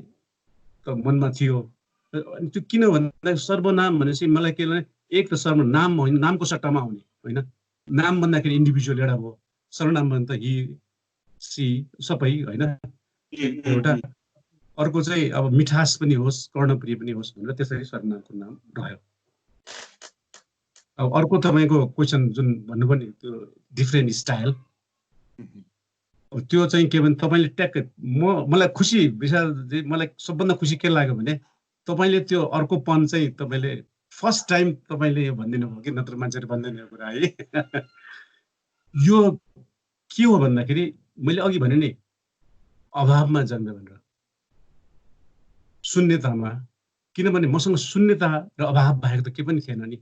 त मनमा थियो। अनि त्यो किन भन्दा सर्वनाम भनेपछि मलाई के भने एक त सर्वनाम होइन, नामको सट्टामा आउने होइन। नाम भन्दाखेरि इन्डिभिजुअल एउटा भयो, सर्वनाम भन्दा हि सी सबै होइन एउटा। अर्को चाहिँ अब मिठास पनि होस्, कर्णप्रिय पनि होस् भनेर त्यसरी सर्वनामको नाम रह्यो। अब अर्को तपाईँको क्वेसन जुन भन्नुभयो नि त्यो डिफ्रेन्ट स्टाइल, त्यो चाहिँ के भने तपाईँले ट्याक्क मलाई खुसी विशाल, मलाई सबभन्दा खुसी के लाग्यो भने तपाईँले त्यो अर्कोपन चाहिँ तपाईँले फर्स्ट टाइम तपाईँले यो भनिदिनु भयो कि, नत्र मान्छेहरू भन्दैन यो कुरा है। यो के हो भन्दाखेरि मैले अघि भने नि अभावमा जन्म्यो भनेर, शून्यतामा। किनभने मसँग शून्यता र अभाव बाहेक त केही पनि थिएन नि,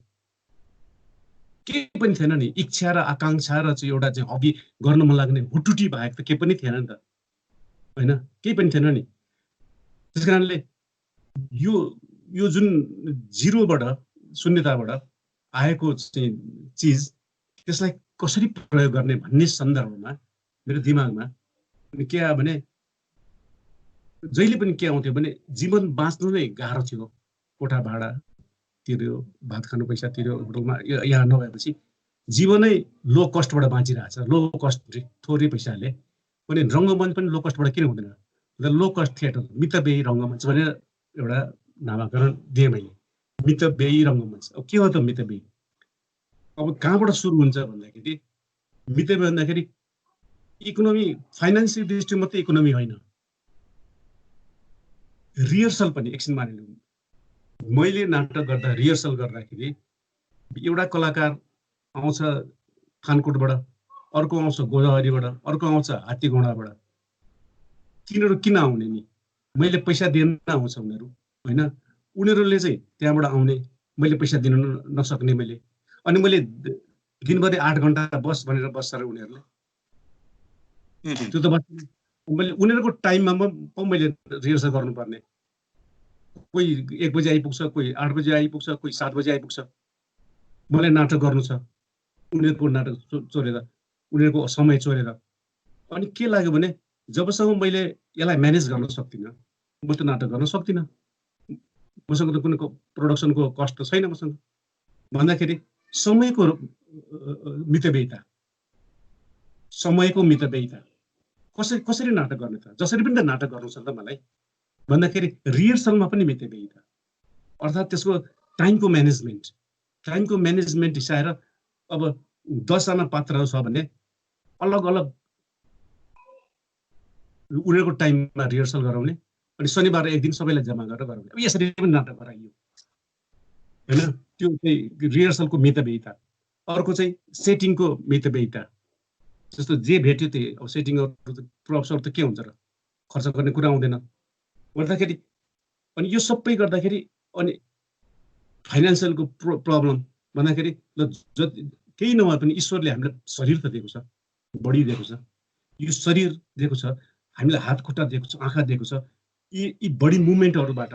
केही पनि थिएन नि। इच्छा र आकाङ्क्षा र चाहिँ एउटा चाहिँ हबी गर्न मन लाग्ने हुटुटी बाहेक त केही पनि थिएन नि त होइन, केही पनि थिएन नि। त्यस कारणले यो जुन जिरोबाट, शून्यताबाट आएको चाहिँ चिज, त्यसलाई कसरी प्रयोग गर्ने भन्ने सन्दर्भमा मेरो दिमागमा के आयो भने जहिले पनि के आउँथ्यो भने जीवन बाँच्नु नै गाह्रो थियो। कोठा भाडा तिर्यो, भात खानु पैसा तिर्यो, होटलमा यहाँ नभएपछि जीवनै लो कस्टबाट बाँचिरहेछ। लो कस्ट थोरै पैसाले पनि रङ्गमञ्च पनि लो कस्टबाट किन हुँदैन? लो कस्ट थिएटर, मितव्ययी रङ्गमञ्च भनेर एउटा नामाकरण दिएँ मैले, मितव्ययी रङ्गमञ्च। अब के हो त मितव्ययी? अब कहाँबाट सुरु हुन्छ भन्दाखेरि मितव्ययी भन्दाखेरि इकोनोमी, फाइनेन्सियल दृष्टिमा मात्रै इकोनोमी होइन, रिहर्सल पनि। एकछिन मानिलिउँ, मैले नाटक गर्दा रिहर्सल गर्दाखेरि एउटा कलाकार आउँछ थानकोटबाट, अर्को आउँछ गोदावरीबाट, अर्को आउँछ हात्तीघोडाबाट। तिनीहरू किन आउने नि? मैले पैसा दिएन आउँछ उनीहरू होइन। उनीहरूले चाहिँ त्यहाँबाट आउने, मैले पैसा दिन नसक्ने, अनि मैले दिनभरि 8 घण्टा बस भनेर बस्छ र उनीहरूले त्यो त मैले उनीहरूको टाइममा मैले रिहर्सल गर्नुपर्ने। कोही 1 बजे आइपुग्छ, कोही 8 बजे आइपुग्छ, कोही 7 बजे आइपुग्छ। मलाई नाटक गर्नु छ, उनीहरूको नाटक चोरेर, उनीहरूको समय चोरेर। अनि के लाग्यो भने जबसम्म मैले यसलाई म्यानेज गर्न सक्दिनँ, म त नाटक गर्न सक्दिनँ। मसँग त कुनै प्रोडक्सनको कस्ट त छैन मसँग भन्दाखेरि समयको मितव्ययिता, कसरी नाटक गर्ने त? जसरी पनि त नाटक गर्नु छ त मलाई भन्दाखेरि रिहर्सलमा पनि मितव्ययिता, अर्थात् त्यसको टाइमको म्यानेजमेन्ट हिसाएर अब 10 जना पात्रहरू छ भने अलग अलग उनीहरूको टाइममा रिहर्सल गराउने, अनि शनिबार एक दिन सबैलाई जम्मा गरेर गराउने। अब यसरी पनि नाटक गराइयो हैन। त्यो चाहिँ रिहर्सलको मितव्ययिता। अर्को चाहिँ सेटिङको मितव्ययिता। जस्तो जे भेट्यो त्यही, अब सेटिङहरू प्रप्सहरू त के हुन्छ र, खर्च गर्ने कुरा आउँदैन गर्दाखेरि। अनि यो सबै गर्दाखेरि अनि फाइनेन्सियलको प्रब्लम भन्दाखेरि केही नभए पनि ईश्वरले हामीलाई शरीर त दिएको छ, बडी दिएको छ, यो शरीर दिएको छ, हामीलाई हात खुट्टा दिएको छ, आँखा दिएको छ। यी बडी मुभमेन्टहरूबाट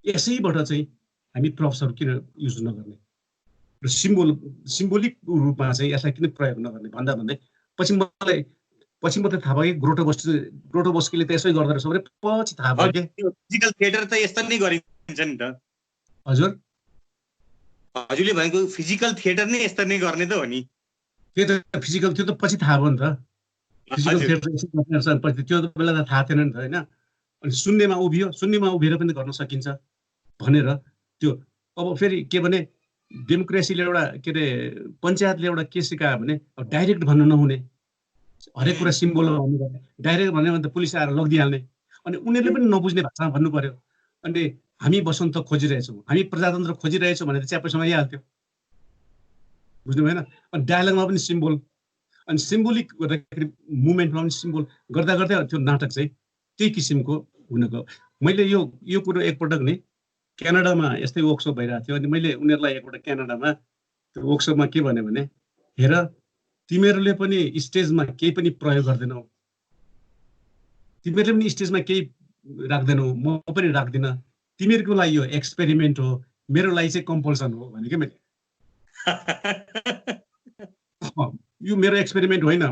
यसैबाट चाहिँ हामी प्रप्सहरू किन युज नगर्ने र सिम्बोलिक रूपमा चाहिँ यसलाई किन प्रयोग नगर्ने भन्दै पछि मात्रै थाहा भयो कि ग्रोटो बस्कीले त यसै गर्दो रहेछ भने पछि थाहा भयो कि फिजिकल थिएटर त यस्तो नै गरिन्छ नि त। हजुरले भनेको फिजिकल थिएटर नै यस्तो नै गर्ने त हो नि। त्यो त फिजिकल, त्यो त पछि थाहा भयो नि त। फिजिकल थिएटर पछि त्यो बेला त थाहा थिएन नि त होइन। अनि शून्यमा उभिएर पनि गर्न सकिन्छ भनेर त्यो। अब फेरि के भने डेमोक्रेसीले एउटा के अरे पञ्चायतले एउटा के सिकायो भने डाइरेक्ट भन्नु नहुने, हरेक कुरा सिम्बोल भन्नु। डाइरेक्ट भन्यो भने त पुलिस आएर लगिदिइहाल्ने। अनि उनीहरूले पनि नबुझ्ने भाषामा भन्नु पर्यो। अनि हामी वसन्त खोजिरहेछौँ, हामी प्रजातन्त्र खोजिरहेछौँ भने त च्याप्पै समाइहाल्थ्यो, बुझ्नु भएन। अनि डायलगमा पनि सिम्बोल, अनि सिम्बोलिक गर्दाखेरि मुभमेन्टमा पनि सिम्बोल गर्दा त्यो नाटक चाहिँ त्यही किसिमको हुनको। मैले यो कुरो एकपटक नि क्यानाडामा यस्तै वर्कसप भइरहेको थियो। अनि मैले उनीहरूलाई एकपल्ट क्यानाडामा त्यो वर्कसपमा के भने हेर, तिमीहरूले पनि स्टेजमा केही पनि प्रयोग गर्दैनौ, तिमीहरूले पनि स्टेजमा केही राख्दैनौ, म पनि राख्दिनँ, तिमीहरूको लागि यो एक्सपेरिमेन्ट हो, मेरो लागि चाहिँ कम्पल्सन हो भने कि मैले यो मेरो एक्सपेरिमेन्ट होइन,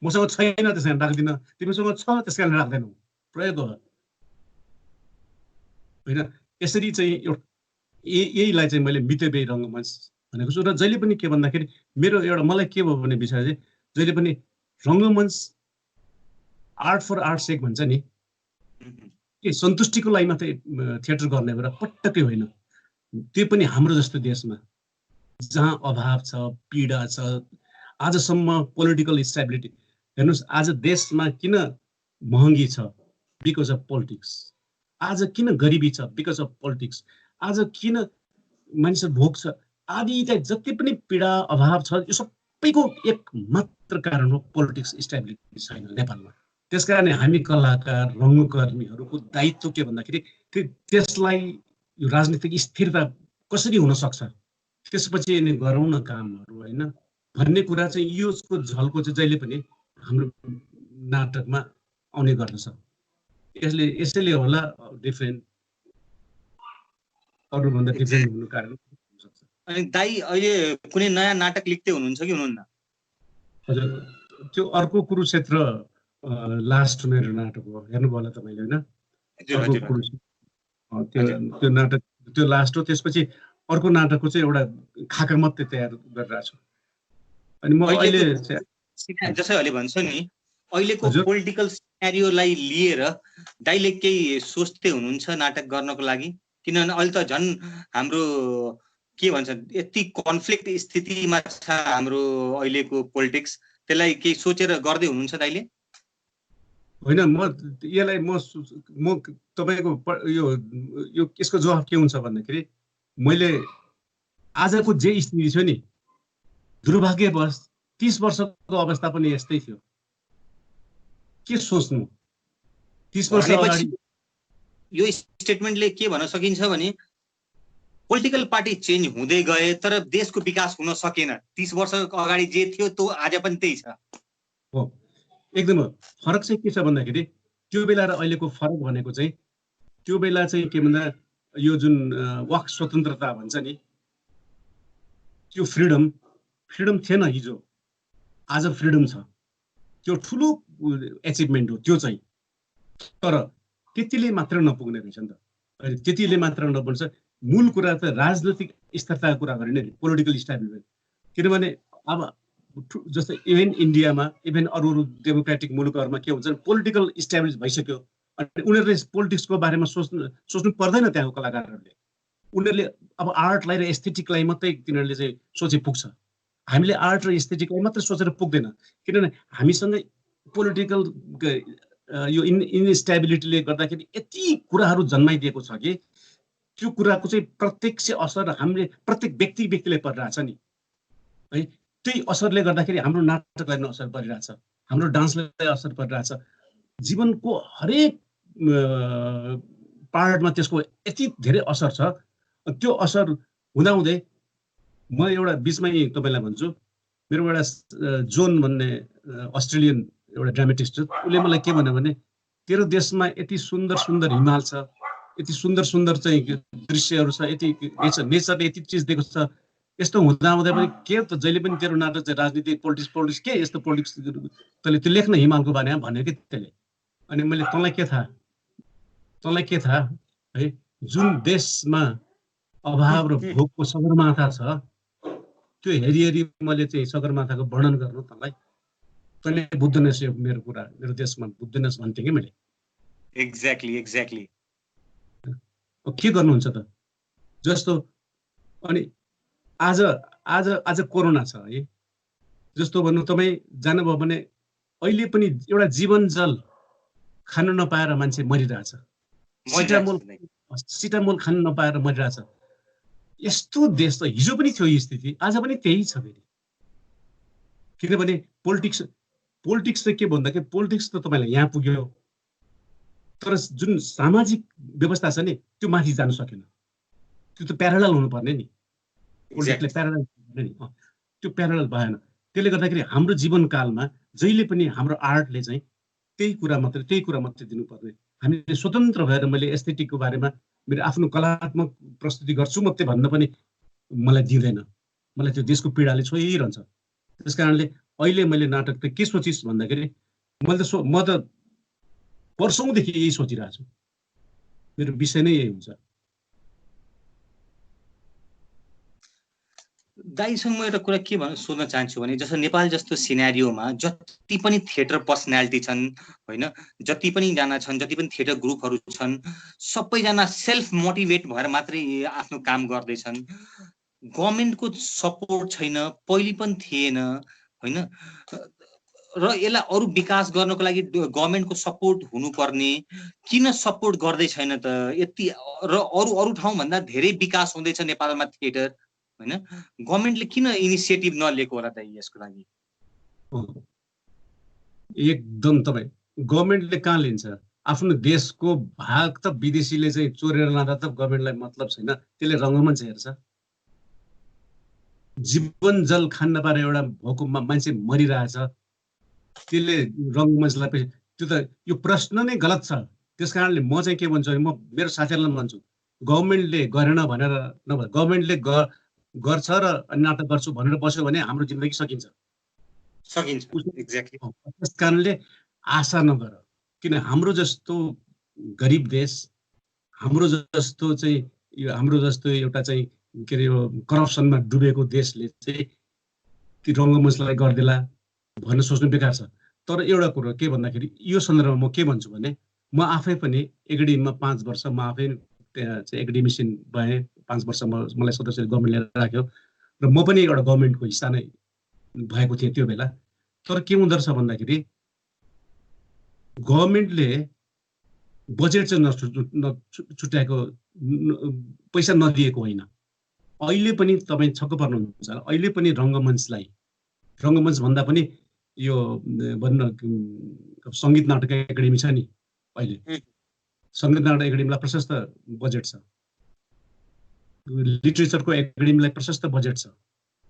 मसँग छैन त्यस कारण राख्दिनँ, तिमीसँग छ त्यस कारण राख्दैनौ, प्रयोग हो होइन। यसरी चाहिँ यहीलाई चाहिँ मैले मितव्ययी रङ्गमञ्च भनेको छु। र जहिले पनि के भन्दाखेरि मेरो एउटा मलाई के भयो भने विषय चाहिँ जहिले पनि रङ्गमञ्च आर्ट फर आर्ट सेक भन्छ नि, के सन्तुष्टिको लागि मात्रै थिएटर गर्ने भएर पटक्कै होइन। त्यो पनि हाम्रो जस्तो देशमा जहाँ अभाव छ, पीडा छ, आजसम्म पोलिटिकल स्टेबिलिटी हेर्नुहोस्, आज देशमा किन महँगी छ? Because of politics. आज किन गरिबी छ? Because of politics. आज किन मानिस भोग छ? आदि चाहिँ जति पनि पीडा अभाव छ यो सबैको एक मात्र कारण हो, पोलिटिक्स स्टेबिलिटी छैन नेपालमा। त्यस कारण हामी कलाकार रङ्गकर्मीहरूको दायित्व के भन्दाखेरि त्यसलाई यो राजनीतिक स्थिरता कसरी हुन सक्छ, त्यसपछि यिनी गरौँ न कामहरू होइन भन्ने कुरा चाहिँ यसको झल्को चाहिँ जहिले पनि हाम्रो नाटकमा आउने गर्दछ। यसैले होला डिफ्रेन्ट, अरूभन्दा डिफ्रेन्ट हुनु कारण सक्छ। अनि दाइ अहिले कुनै नयाँ नाटक लेख्दै हुनुहुन्छ कि हुनुहुन्न? हजुर, त्यो अर्को कुरुक्षेत्र लास्ट मेरो नाटक हो, हेर्नुभयो होला तपाईँले होइन? त्यो नाटक त्यो लास्ट हो। त्यसपछि अर्को नाटकको चाहिँ एउटा खाका मात्रै तयार गरिरहेको छु। अनि म अहिले जसै अहिले भन्छ नि अहिलेको पोलिटिकल सिनेरियोलाई लिएर दाइले केही सोच्दै हुनुहुन्छ नाटक गर्नको लागि? किनभने अहिले त झन् हाम्रो के भन्छ यति कन्फ्लिक्ट स्थितिमा छ हाम्रो अहिलेको पोलिटिक्स, त्यसलाई केही सोचेर गर्दै हुनुहुन्छ दाइले? होइन, यसलाई म तपाईँको यो यसको जवाफ के हुन्छ भन्दाखेरि मैले आजको जे स्थिति छ नि, दुर्भाग्यवश 30 वर्षको अवस्था पनि यस्तै थियो। के सोच्नु 30 वर्ष अगाडि? यो स्टेटमेन्टले के भन्न सकिन्छ भने पोलिटिकल पार्टी चेन्ज हुँदै गए तर देशको विकास हुन सकेन। 30 वर्ष अगाडि जे थियो त्यो आज पनि त्यही छ। हो, एकदम हो। फरक चाहिँ के छ भन्दाखेरि त्यो बेला र अहिलेको फरक भनेको चाहिँ त्यो बेला चाहिँ के भन्दा यो जुन वाक स्वतन्त्रता भन्छ नि, त्यो फ्रिडम थिएन हिजो, आज फ्रिडम छ। त्यो ठुलो एचिभमेन्ट हो त्यो चाहिँ। तर त्यतिले मात्र नपुग्ने रहेछ नि त। त्यतिले मात्र नपुग्छ। मूल कुरा त राजनैतिक स्थिरताको कुरा गर्ने नि, पोलिटिकल स्टेबिलिटी। किनभने अब जस्तै इभेन इन्डियामा, इभेन अरू डेमोक्रेटिक मुलुकहरूमा के हुन्छ, पोलिटिकल स्टेब्लिस भइसक्यो अनि उनीहरूले पोलिटिक्सको बारेमा सोच्नु पर्दैन। त्यहाँको कलाकारहरूले उनीहरूले अब आर्टलाई र एस्थेटिकलाई मात्रै तिनीहरूले चाहिँ सोचे पुग्छ। हामीले आर्ट र एस्थेटिकलाई मात्रै सोचेर पुग्दैन, किनभने हामीसँगै पोलिटिकल यो इनस्टेबिलिटीले गर्दाखेरि यति कुराहरू जन्माइदिएको छ कि त्यो कुराको चाहिँ प्रत्यक्ष असर हामीले प्रत्येक व्यक्तिले परिरहेछ नि है। त्यही असरले गर्दाखेरि हाम्रो नाटकलाई पनि असर परिरहेछ, हाम्रो डान्सलाई असर परिरहेछ, जीवनको हरेक पार्टमा त्यसको यति धेरै असर छ। त्यो असर हुँदाहुँदै म एउटा बिचमै तपाईँलाई भन्छु, मेरो एउटा जोन भन्ने अस्ट्रेलियन एउटा ड्रामेटिस्ट छ, उसले मलाई के भन्यो भने तेरो देशमा यति सुन्दर सुन्दर हिमाल छ, यति सुन्दर सुन्दर चाहिँ दृश्यहरू छ, यति नेचरले यति चिज दिएको छ, यस्तो हुँदाहुँदै पनि के त जहिले पनि तेरो नाटक चाहिँ राजनीति पोलिटिक्स के यस्तो पोलिटिक्स तैँले त्यो लेख्न हिमालको बारेमा भन्यो कि त्यसले। अनि मैले तँलाई के थाहा है, जुन देशमा अभाव र भोकको सगरमाथा छ त्यो हेरी मैले चाहिँ सगरमाथाको वर्णन गर्नु तँलाई, तैँले बुझ्दैनस् यो मेरो कुरा, मेरो देशमा बुझ्दैनस् भन्थेँ कि मैले। एक्ज्याक्टली के गर्नुहुन्छ त जस्तो। अनि आज कोरोना छ है, जस्तो भन्नु तपाईँ जानुभयो भने अहिले पनि एउटा जीवन जल खान नपाएर मान्छे मरिरहेछ, सिटामोल खान नपाएर मरिरहेछ। यस्तो देश त हिजो पनि थियो स्थिति, आज पनि त्यही छ फेरि। किनभने पोलिटिक्स चाहिँ के भन्दाखेरि पोलिटिक्स त तपाईँलाई यहाँ पुग्यो, तर जुन सामाजिक व्यवस्था छ नि त्यो माथि जानु सकेन। त्यो त प्यारलल हुनुपर्ने नि, पोलिटिक्सले प्यारलल हुनुपर्ने नि, त्यो प्यारलल भएन। त्यसले गर्दाखेरि हाम्रो जीवनकालमा जहिले पनि हाम्रो आर्टले चाहिँ त्यही कुरा मात्रै दिनुपर्ने। हामीले स्वतन्त्र भएर मैले एस्थेटिकको बारेमा मेरो आफ्नो कलात्मक प्रस्तुति गर्छु मात्रै भन्न पनि मलाई दिँदैन, मलाई त्यो देशको पीडाले छोइरहन्छ। त्यस कारणले अहिले मैले नाटक त के सोचिस् भन्दाखेरि म त वर्षौँदेखि यही सोचिरहेको छु, मेरो विषय नै यही हुन्छ। दाइसँग म एउटा कुरा के सोध्न चाहन्छु भने जस्तो नेपाल जस्तो सिनेरियोमा जति पनि थिएटर पर्सनालिटी छन् होइन, जति पनि जना छन्, जति पनि थिएटर ग्रुपहरू छन्, सबैजना सेल्फ मोटिभेट भएर मात्रै आफ्नो काम गर्दैछन्। गभर्मेन्टको सपोर्ट छैन, पहिले पनि थिएन होइन, र यसलाई अरू विकास गर्नको लागि गभर्मेन्टको सपोर्ट हुनुपर्ने, किन सपोर्ट गर्दै छैन त यति? र अरू ठाउँभन्दा धेरै विकास हुँदैछ नेपालमा थिएटर होइन, गभर्मेन्टले किन इनिसिएटिभ नलिएको होला त यसको लागि? एकदम तपाईँ गभर्मेन्टले कहाँ लिन्छ? आफ्नो देशको भाग त विदेशीले चाहिँ चोरेर लाँदा त गभर्मेन्टलाई मतलब छैन, त्यसले रङ्गमञ्च हेर्छ। जीवन जल खान नपाएर एउटा भोकमा मान्छे मरिरहेछ, त्यसले रङ्गमञ्चलाई त्यो त यो प्रश्न नै गलत छ। त्यस कारणले म चाहिँ के भन्छु भने म मेरो साथीहरूलाई भन्छु, गभर्मेन्टले गरेन भनेर नभए गभर्मेन्टले गर्छ र नाटक गर्छु भनेर बस्यो भने हाम्रो जिन्दगी सकिन्छ। एक्ज्याक्टली। त्यस कारणले आशा नगर, किन हाम्रो जस्तो गरिब देश, हाम्रो जस्तो एउटा चाहिँ के अरे करप्सनमा डुबेको देशले चाहिँ ती रङ्गमञ्चलाई गरिदिला भनेर सोच्नु बेकार छ। तर एउटा कुरो के भन्दाखेरि यो सन्दर्भमा म के भन्छु भने म आफै पनि एकाडेमीमा 5 वर्ष म आफै त्यहाँ चाहिँ एकाडेमिसियन भएँ, 5 वर्ष मलाई सदस्य गभर्मेन्टले राख्यो र म पनि एउटा गभर्मेन्टको हिस्सा नै भएको थिएँ त्यो बेला। तर के हुँदो रहेछ भन्दाखेरि गभर्मेन्टले बजेट चाहिँ छुट्याएको, पैसा नदिएको होइन। अहिले पनि तपाईँ छक्क पर्नुहुन्छ, अहिले पनि रङ्गमञ्च भन्दा पनि यो भन्न सङ्गीत नाटक एकाडेमी छ नि, अहिले सङ्गीत नाटक एकाडेमीलाई प्रशस्त बजेट छ। लिटरेचरको एकाडेमीलाई प्रशस्त बजेट छ,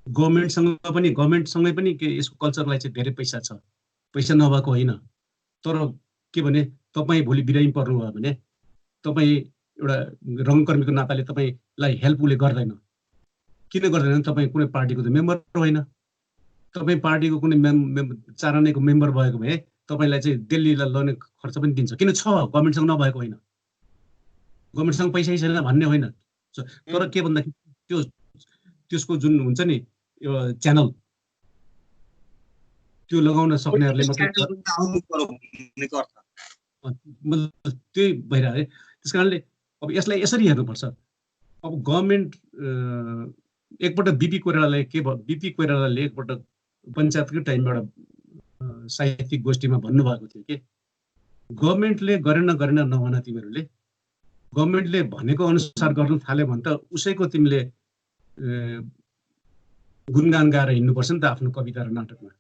गभर्मेन्टसँगै पनि के यसको कल्चरलाई चाहिँ धेरै पैसा छ, पैसा नभएको होइन। तर के भने तपाईँ भोलि बिरामी पर्नुभयो भने तपाईँ एउटा रङ्गकर्मीको नाताले तपाईँलाई हेल्प उसले गर्दैन। किन गर्दैन? तपाईँ कुनै पार्टीको त मेम्बर होइन। तपाईँ पार्टीको कुनै चारनेको मेम्बर भएको भए तपाईँलाई चाहिँ दिल्लीलाई लने खर्च पनि दिन्छ। किन छ? गभर्मेन्टसँग नभएको होइन, गभर्मेन्टसँग पैसै छैन भन्ने होइन। तर के भन्दाखेरि त्यसको जुन हुन्छ नि यो च्यानल त्यो लगाउन सक्नेहरूले मात्रै त्यही भइरहेको है। त्यस कारणले अब यसलाई यसरी हेर्नुपर्छ। अब गभर्मेन्ट एकपल्ट बिपी कोइरालाले एकपल्ट पञ्चायतकै टाइममा एउटा साहित्यिक गोष्ठीमा भन्नुभएको थियो कि गभर्मेन्टले गरेन नभन, तिमीहरूले गभर्मेन्टले भनेको अनुसार गर्न थाल्यो भने त उसैको तिमीले गुणगान गाएर हिँड्नुपर्छ नि त आफ्नो कविता र नाटकमा।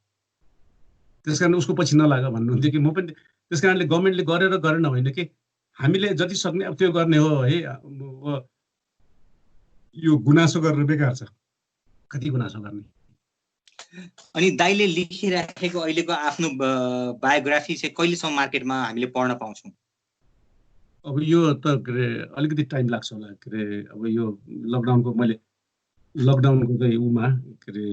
त्यस कारण उसको पछि नलाग भन्नुहुन्थ्यो कि म पनि। त्यस कारणले गभर्मेन्टले गरेन होइन कि हामीले जति सक्ने अब त्यो गर्ने हो है। यो गुनासो गरेर बेकार छ, कति गुनासो गर्ने। अनि दाइले लेखिराखेको अहिलेको आफ्नो बायोग्राफी चाहिँ कहिलेसम्म मार्केटमा हामीले पढ्न पाउँछौँ? अब यो त के अरे अलिकति टाइम लाग्छ होला। के अरे अब यो लकडाउनको चाहिँ उमा के अरे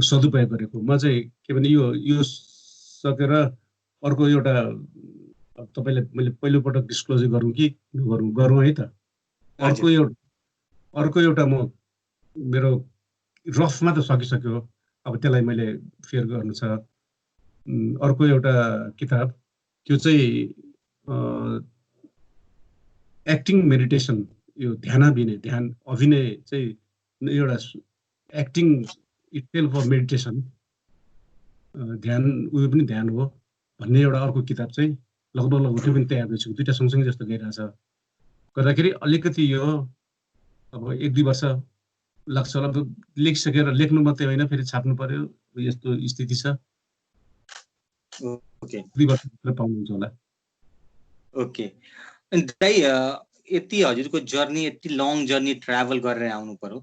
सदुपयोग गरेको म चाहिँ के भने यो सकेर अर्को एउटा तपाईँले मैले पहिलोपटक डिस्क्लोज गरौँ कि गरौँ है त। अर्को एउटा म मेरो रफमा त सकिसक्यो, अब त्यसलाई मैले फेयर गर्नु छ। अर्को एउटा किताब त्यो चाहिँ एक्टिङ मेडिटेसन, यो ध्यान अभिनय चाहिँ एउटा एक्टिङ इटसेल्फ अफ मेडिटेसन, ध्यान उयो पनि ध्यान हो भन्ने एउटा अर्को किताब चाहिँ लगभग त्यो पनि तयार गर्छु। दुईवटा सँगसँगै जस्तो गइरहेछ। गर्दाखेरि अलिकति यो अब 1-2 वर्ष लाग्छ होला। लेखिसकेर लेख्नु मात्रै होइन, फेरि छाप्नु पर्यो, यस्तो स्थिति छ। ओके, 2 वर्षभित्र पाउनुहुन्छ होला। ओके। अनि दाइ यति हजुरको जर्नी, यति लङ जर्नी ट्राभल गरेर आउनु पर्यो,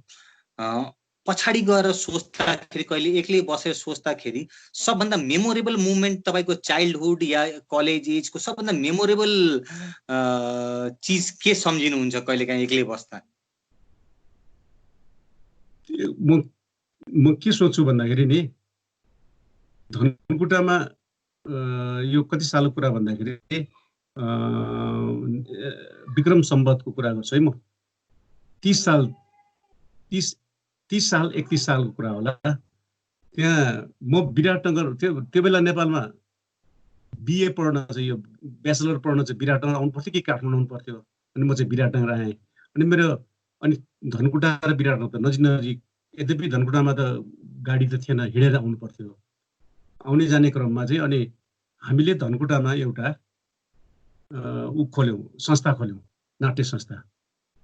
पछाडि गएर सोच्दाखेरि, कहिले एक्लै बसेर सोच्दाखेरि सबभन्दा मेमोरेबल मुमेन्ट तपाईँको चाइल्डहुड या कलेज एजको सबभन्दा मेमोरेबल चिज के सम्झिनुहुन्छ कहिलेकाहीँ एक्लै बस्दा? म के सोच्छु भन्दाखेरि नि, धनकुटामा यो कति सालको कुरा भन्दाखेरि विक्रम सम्वतको कुरा गर्छु है म। 30 साल 31 सालको कुरा होला। त्यहाँ म विराटनगर, त्यो बेला नेपालमा बिए पढ्न चाहिँ, यो ब्याचलर पढ्न चाहिँ विराटनगर आउनु पर्थ्यो कि काठमाडौँ आउनु पर्थ्यो। अनि म चाहिँ विराटनगर आएँ। अनि धनकुटा र विराटनगर त नजिक, यद्यपि धनकुटामा त गाडी त थिएन, हिँडेर आउनु पर्थ्यो। आउने जाने क्रममा चाहिँ अनि हामीले धनकुटामा एउटा संस्था खोल्यौँ, नाट्य संस्था,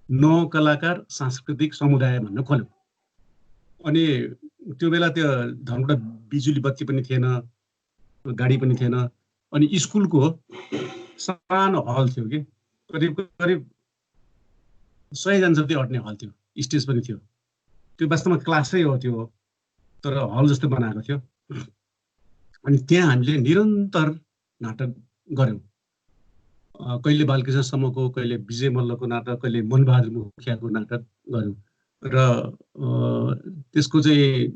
नवकलाकार सांस्कृतिक समुदाय भन्ने खोल्यौँ। अनि त्यो बेला त्यो धनकुटा बिजुली बत्ती पनि थिएन, गाडी पनि थिएन। अनि स्कुलको सानो हल थियो कि करिब 100 जना जति अट्ने हल थियो, स्टेज पनि थियो। त्यो वास्तवमा क्लासै हो त्यो, तर हल जस्तो बनाएको थियो। अनि त्यहाँ हामीले निरन्तर नाटक गऱ्यौँ। कहिले बालकृष्ण समूहको, कहिले विजय मल्लको नाटक, कहिले मनबहादुर मुखियाको नाटक गऱ्यौँ। र त्यसको चाहिँ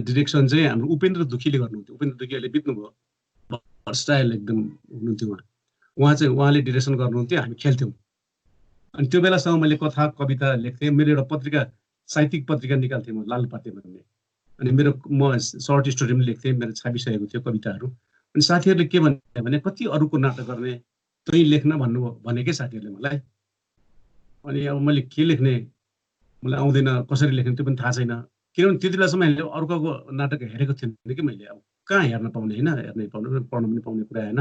डिरेक्सन चाहिँ हाम्रो उपेन्द्र दुखीले गर्नुहुन्थ्यो। उपेन्द्र दुखी अहिले बित्नुभयो, स्टाइल एकदम हुनुहुन्थ्यो उहाँले डिरेक्सन गर्नुहुन्थ्यो, हामी खेल्थ्यौँ। अनि त्यो बेलासम्म मैले कथा कविता लेख्थेँ। मेरो एउटा पत्रिका, साहित्यिक पत्रिका निकाल्थेँ म, लालुपाते भन्ने। अनि म सर्ट स्टोरी पनि लेख्थेँ, मेरो छापिसकेको थियो कविताहरू। अनि साथीहरूले के भन्यो भने, कति अरूको नाटक गर्ने, तै लेख्न भनेकै साथीहरूले मलाई। अनि अब मैले के लेख्ने, मलाई आउँदैन, कसरी लेख्ने त्यो पनि थाहा छैन। किनभने त्यति बेलासम्म हामीले अर्को नाटक हेरेको थिएन कि मैले। अब कहाँ हेर्न पाउने, होइन, हेर्नै पाउने, पढ्न पनि पाउने कुरा होइन।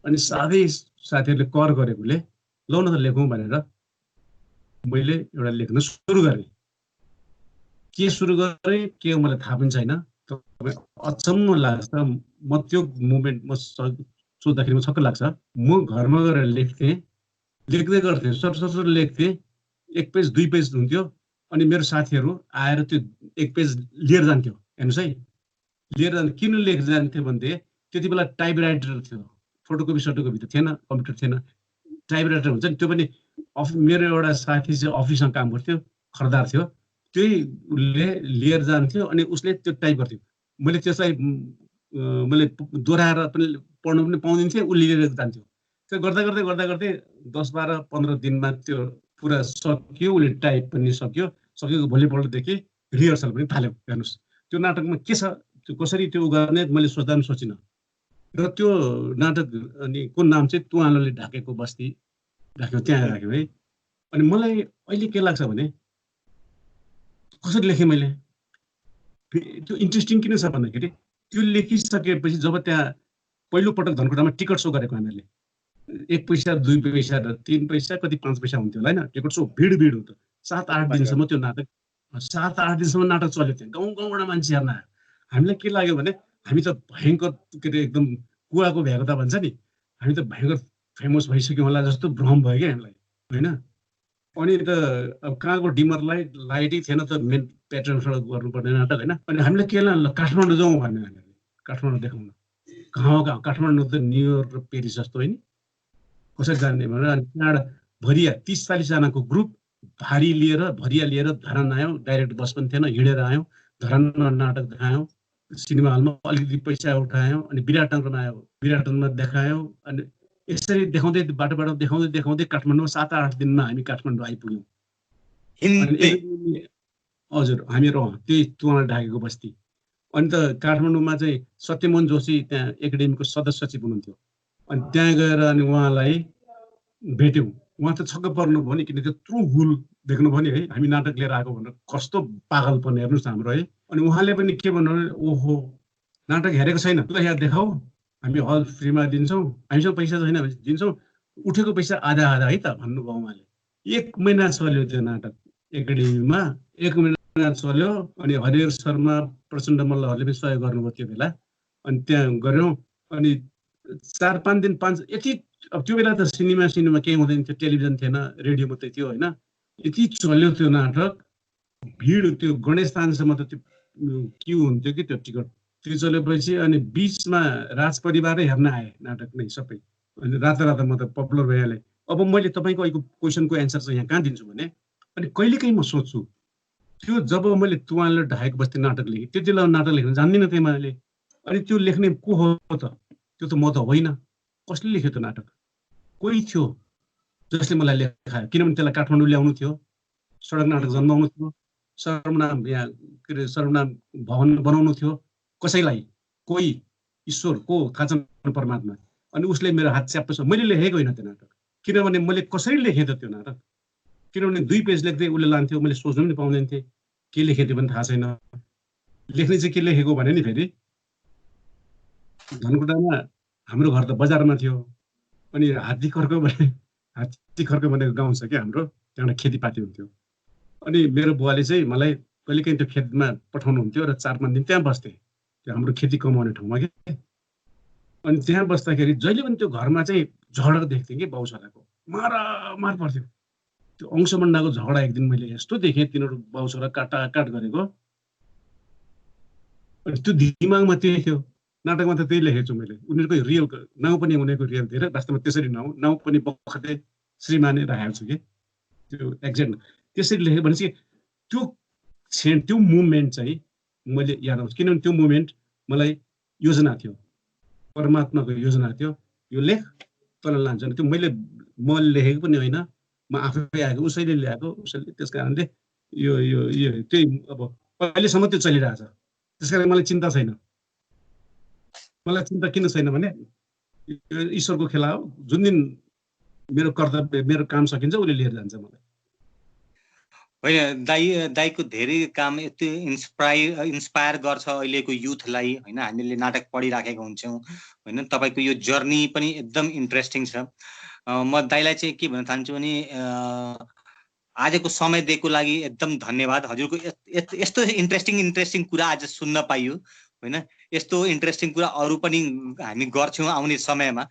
अनि साथै साथीहरूले कर गरेकोले लौ न त लेखौँ भनेर मैले एउटा लेख्न सुरु गरेँ। के सुरु गरेँ के मलाई थाहा पनि छैन। अचम्म लाग्छ, म त्यो मुमेन्ट म सोच्दाखेरि म छक्क लाग्छ। म घरमा गएर लेख्थेँ, लेख्दै गर्थेँ, सर लेख्थेँ, 1 पेज 2 पेज हुन्थ्यो। अनि मेरो साथीहरू आएर त्यो 1 पेज लिएर जान्थ्यो। हेर्नुहोस् है, लिएर किन लेखेर जान्थ्यो भन्थे त्यति बेला टाइपराइटर थियो, फोटोकपी त थिएन, कम्प्युटर थिएन, टाइपराइटर हुन्छ नि, त्यो पनि मेरो एउटा साथी चाहिँ अफिसमा काम गर्थ्यो, खरदार थियो, त्यही उसले लिएर जान्थ्यो अनि उसले त्यो टाइप गर्थ्यो। मैले त्यसलाई मैले दोहोऱ्याएर पनि पढ्नु पनि पाउँदैन थिएँ, उसले लिएर जान्थ्यो। त्यो गर्दा गर्दै 10-12-15 दिनमा त्यो पुरा सक्यो, उसले टाइप पनि सकेको भोलिपल्टदेखि रिहर्सल पनि थाल्यो। हेर्नुहोस् त्यो नाटकमा के छ, त्यो कसरी त्यो गर्ने मैले सोच्दा पनि सोचिनँ। र त्यो नाटक अनि कुन नाम चाहिँ तुवालोले ढाकेको बस्ती राख्यो, त्यहाँ राख्यो है। अनि मलाई अहिले के लाग्छ भने कसरी लेखेँ मैले, त्यो इन्ट्रेस्टिङ किन छ भन्दाखेरि त्यो लेखिसकेपछि जब त्यहाँ पहिलोपटक धनकुटामा टिकट सो गरेको हामीले, 1 पैसा 2 पैसा र 3 पैसा कति 5 पैसा हुन्थ्यो होला होइन, टिकट सो भिड हुन्थ्यो। 7-8 दिनसम्म त्यो नाटक 7-8 दिनसम्म नाटक चल्यो। त्यहाँ गाउँबाट मान्छे हेर्न आयो। हामीलाई के लाग्यो भने हामी त भयङ्कर के अरे एकदम कुवाको भ्याएको त भन्छ नि, हामी त भयङ्कर फेमस भइसक्यौँ होला जस्तो भ्रम भयो क्या हामीलाई होइन। अनि त अब कहाँको डिमर लाइटै थिएन त, मेन प्याट्रनबाट गर्नुपर्ने नाटक होइन। अनि हामीले के ल काठमाडौँ जाउँ भन्यो, हामीले काठमाडौँ देखाउन। कहाँ काठमाडौँ त न्युयोर्क र पेरिस जस्तो होइन, कसरी जाने भनेर अनि त्यहाँबाट भरिया 30-40 जनाको ग्रुप भरिया लिएर धरान आयो। डाइरेक्ट बस पनि थिएन, हिँडेर आयौँ, धरानमा नाटक देखायौँ, सिनेमा हलमा अलिकति पैसा उठायौँ, अनि विराटनगरमा आयो, विराटनगरमा देखायौँ। अनि यसरी देखाउँदै बाटो देखाउँदै काठमाडौँमा 7-8 दिनमा हामी काठमाडौँ आइपुग्यौँ। हजुर हामीहरू त्यही तुवालो ढाकेको बस्ती। अनि त काठमाडौँमा चाहिँ सत्यमोहन जोशी त्यहाँ एकाडेमीको सदस्य सचिव हुनुहुन्थ्यो। अनि त्यहाँ गएर अनि उहाँलाई भेट्यौँ। उहाँ त छक्क पर्नुभयो नि, किन त्यत्रो हुल देख्नुभयो नि है, हामी नाटक लिएर आएको भनेर। कस्तो पागलपन हेर्नुहोस् हाम्रो है। अनि उहाँले पनि के भन्नु, ओहो नाटक हेरेको छैन, ल यहाँ देखाऊ, हामी हल फ्रीमा दिन्छौँ, हामीसँग पैसा छैन भने दिन्छौँ, उठेको पैसा आधा है त भन्नुभयो उहाँले। 1 महिना चल्यो त्यो नाटक एकाडेमीमा, 1 महिना चल्यो। अनि हरिहर शर्मा, प्रचण्ड मल्लहरूले पनि सहयोग गर्नुभयो त्यो बेला। अनि त्यहाँ गऱ्यौँ। अनि 4-5 दिन यति, अब त्यो बेला त सिनेमा केही हुँदैन थियो, टेलिभिजन थिएन, रेडियो मात्रै थियो होइन। यति चल्यो त्यो नाटक, भिड त्यो गणेश थानसम्म त त्यो क्यु हुन्थ्यो कि त्यो टिकट। त्यो चलेपछि अनि बिचमा राजपरिवारै हेर्न आए नाटक नै सबै। अनि राता म त पपुलर भइहालेँ। अब मैले तपाईँको अहिलेको क्वेसनको एन्सर चाहिँ यहाँ कहाँ दिन्छु भने, अनि कहिलेकाहीँ म सोच्छु त्यो जब मैले तुवालो ढाकेको बस्ती नाटक लेखेँ, त्यति बेला नाटक लेख्न जान्दिनँ थिएँ मैले। अनि त्यो लेख्ने को हो त, त्यो त म त होइन। कसले लेख्यो त्यो नाटक, कोही थियो जसले मलाई लेखायो, किनभने त्यसलाई काठमाडौँ ल्याउनु थियो, सडक नाटक जन्माउनु थियो, सर्वनाम यहाँ के अरे सर्वनाम भवन बनाउनु थियो कसैलाई, कोही ईश्वर को थाहा छैन, परमात्मा। अनि उसले मेरो हात च्याप्पेछ, मैले लेखेको होइन त्यो नाटक। किनभने मैले कसरी लेखेँ त त्यो नाटक, किनभने 2 पेज लेख्दै उसले लान्थ्यो, मैले सोच्नु पनि पाउँदैन थिएँ के लेखेँ त्यो पनि थाहा छैन। लेख्ने चाहिँ के लेखेको भने नि, फेरि धनकुटामा हाम्रो घर त बजारमा थियो। अनि हात्ती खर्क भनेको गाउँ छ क्या हाम्रो, त्यहाँबाट खेतीपाती हुन्थ्यो। अनि मेरो बुवाले चाहिँ मलाई कहिलेकाहीँ त्यो खेतमा पठाउनुहुन्थ्यो र 4-5 दिन त्यहाँ बस्थेँ, त्यो हाम्रो खेती कमाउने ठाउँमा क्या। अनि त्यहाँ बस्दाखेरि जहिले पनि त्यो घरमा चाहिँ झगडा देख्थेँ कि बाउ छोराको, मार पर्थ्यो। त्यो अंशमण्डाको झगडा एक दिन मैले यस्तो देखेँ, तिनीहरू बाउ छोरा काटाकाट गरेको। अनि त्यो दिमागमा त्यही थियो, नाटकमा त त्यही लेखेको छु मैले। उनीहरूको रियल नाउँ पनि उनीहरूको रियल थियो र वास्तवमा त्यसरी नाउँ पनि बखते श्रीमाने राखेको छु कि त्यो एक्ज्याक्ट त्यसरी लेखेँ भनेपछि त्यो मुभमेन्ट चाहिँ मैले याद आउँछ। किनभने त्यो मुभमेन्ट मलाई योजना थियो, परमात्माको योजना थियो, यो लेख तल लान्छ। त्यो म लेखेको पनि होइन, म आफै आएको, उसैले ल्याएको, उसैले। त्यस कारणले यो त्यही अब अहिलेसम्म त्यो चलिरहेछ। त्यस कारण मलाई चिन्ता छैन। मलाई चिन्ता किन छैन भने ईश्वरको खेला हो, जुन दिन मेरो कर्तव्य मेरो काम सकिन्छ उसले लिएर जान्छ मलाई। होइन, दाइको धेरै काम यति इन्सपायर गर्छ अहिलेको युथलाई होइन। हामीले नाटक पढिराखेको हुन्छौँ होइन, तपाईँको यो जर्नी पनि एकदम इन्ट्रेस्टिङ छ। म दाइलाई चाहिँ के भन्न चाहन्छु भने आजको समय दिएको लागि एकदम धन्यवाद। हजुरको यस्तो इन्ट्रेस्टिङ कुरा आज सुन्न पाइयो होइन। यस्तो इन्ट्रेस्टिङ कुरा अरू पनि हामी गर्छौँ आउने समयमा।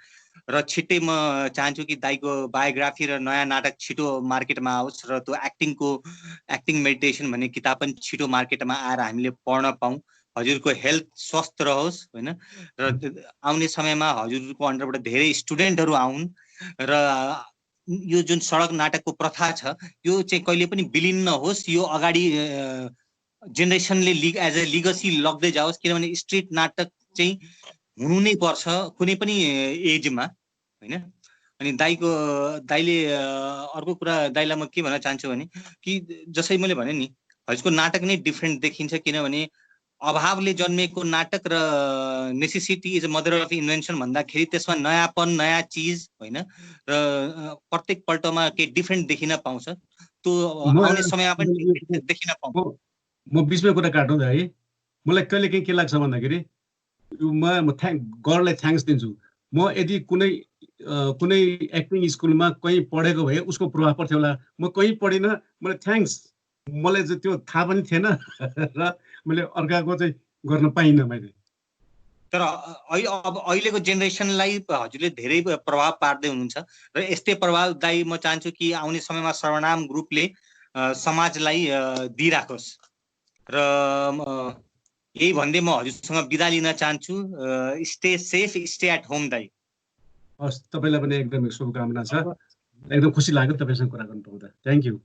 र छिट्टै म चाहन्छु कि दाइको बायोग्राफी र नयाँ नाटक छिटो मार्केटमा आओस् र त्यो एक्टिङ मेडिटेसन भन्ने किताब पनि छिटो मार्केटमा आएर हामीले पढ्न पाऊँ। हजुरको हेल्थ स्वस्थ रहोस् होइन र आउने समयमा हजुरको अन्डरबाट धेरै स्टुडेन्टहरू आउन् र यो जुन सडक नाटकको प्रथा छ यो चाहिँ कहिले पनि विलीन नहोस्, यो अगाडि जेनेरेसनले एज अ लिगसी लग्दै जाओस्, किनभने स्ट्रिट नाटक चाहिँ हुनु नै पर्छ कुनै पनि एजमा होइन। अनि दाइले अर्को कुरा दाइलाई म के भन्न चाहन्छु भने कि जसै मैले भने नि हजुरको नाटक नै डिफ्रेन्ट देखिन्छ, किनभने अभावले जन्मेको नाटक र necessity is a mother of invention भन्दाखेरि त्यसमा नयाँपन, नयाँ चिज होइन र प्रत्येक पल्टमा केही डिफ्रेन्ट देखिन पाउँछ, त्यो आउने समयमा पनि देखिन पाउँछ। म बिचमा कुरा काट्नु है, मलाई कहिले के लाग्छ भन्दाखेरि म गडलाई थ्याङ्क्स दिन्छु। म यदि कुनै एक्टिङ स्कुलमा कहीँ पढेको भए उसको प्रभाव पर्थ्यो होला, म कहीँ पढिनँ, मलाई थ्याङ्क्स, मलाई चाहिँ त्यो थाहा पनि थिएन र मैले अर्काको चाहिँ गर्न पाइनँ मैले। तर अब अहिलेको जेनेरेसनलाई हजुरले धेरै प्रभाव पार्दै हुनुहुन्छ र यस्तै प्रभाव दाइ म चाहन्छु कि आउने समयमा सर्वनाम ग्रुपले समाजलाई दिइराखोस् र यही भन्दै म हजुरसँग बिदा लिन चाहन्छु। Stay safe, stay at home दाइ। हस्, तपाईँलाई पनि एकदमै शुभकामना छ, एकदम खुसी लाग्यो तपाईँसँग कुरा गर्नु पाउँदा। Thank you.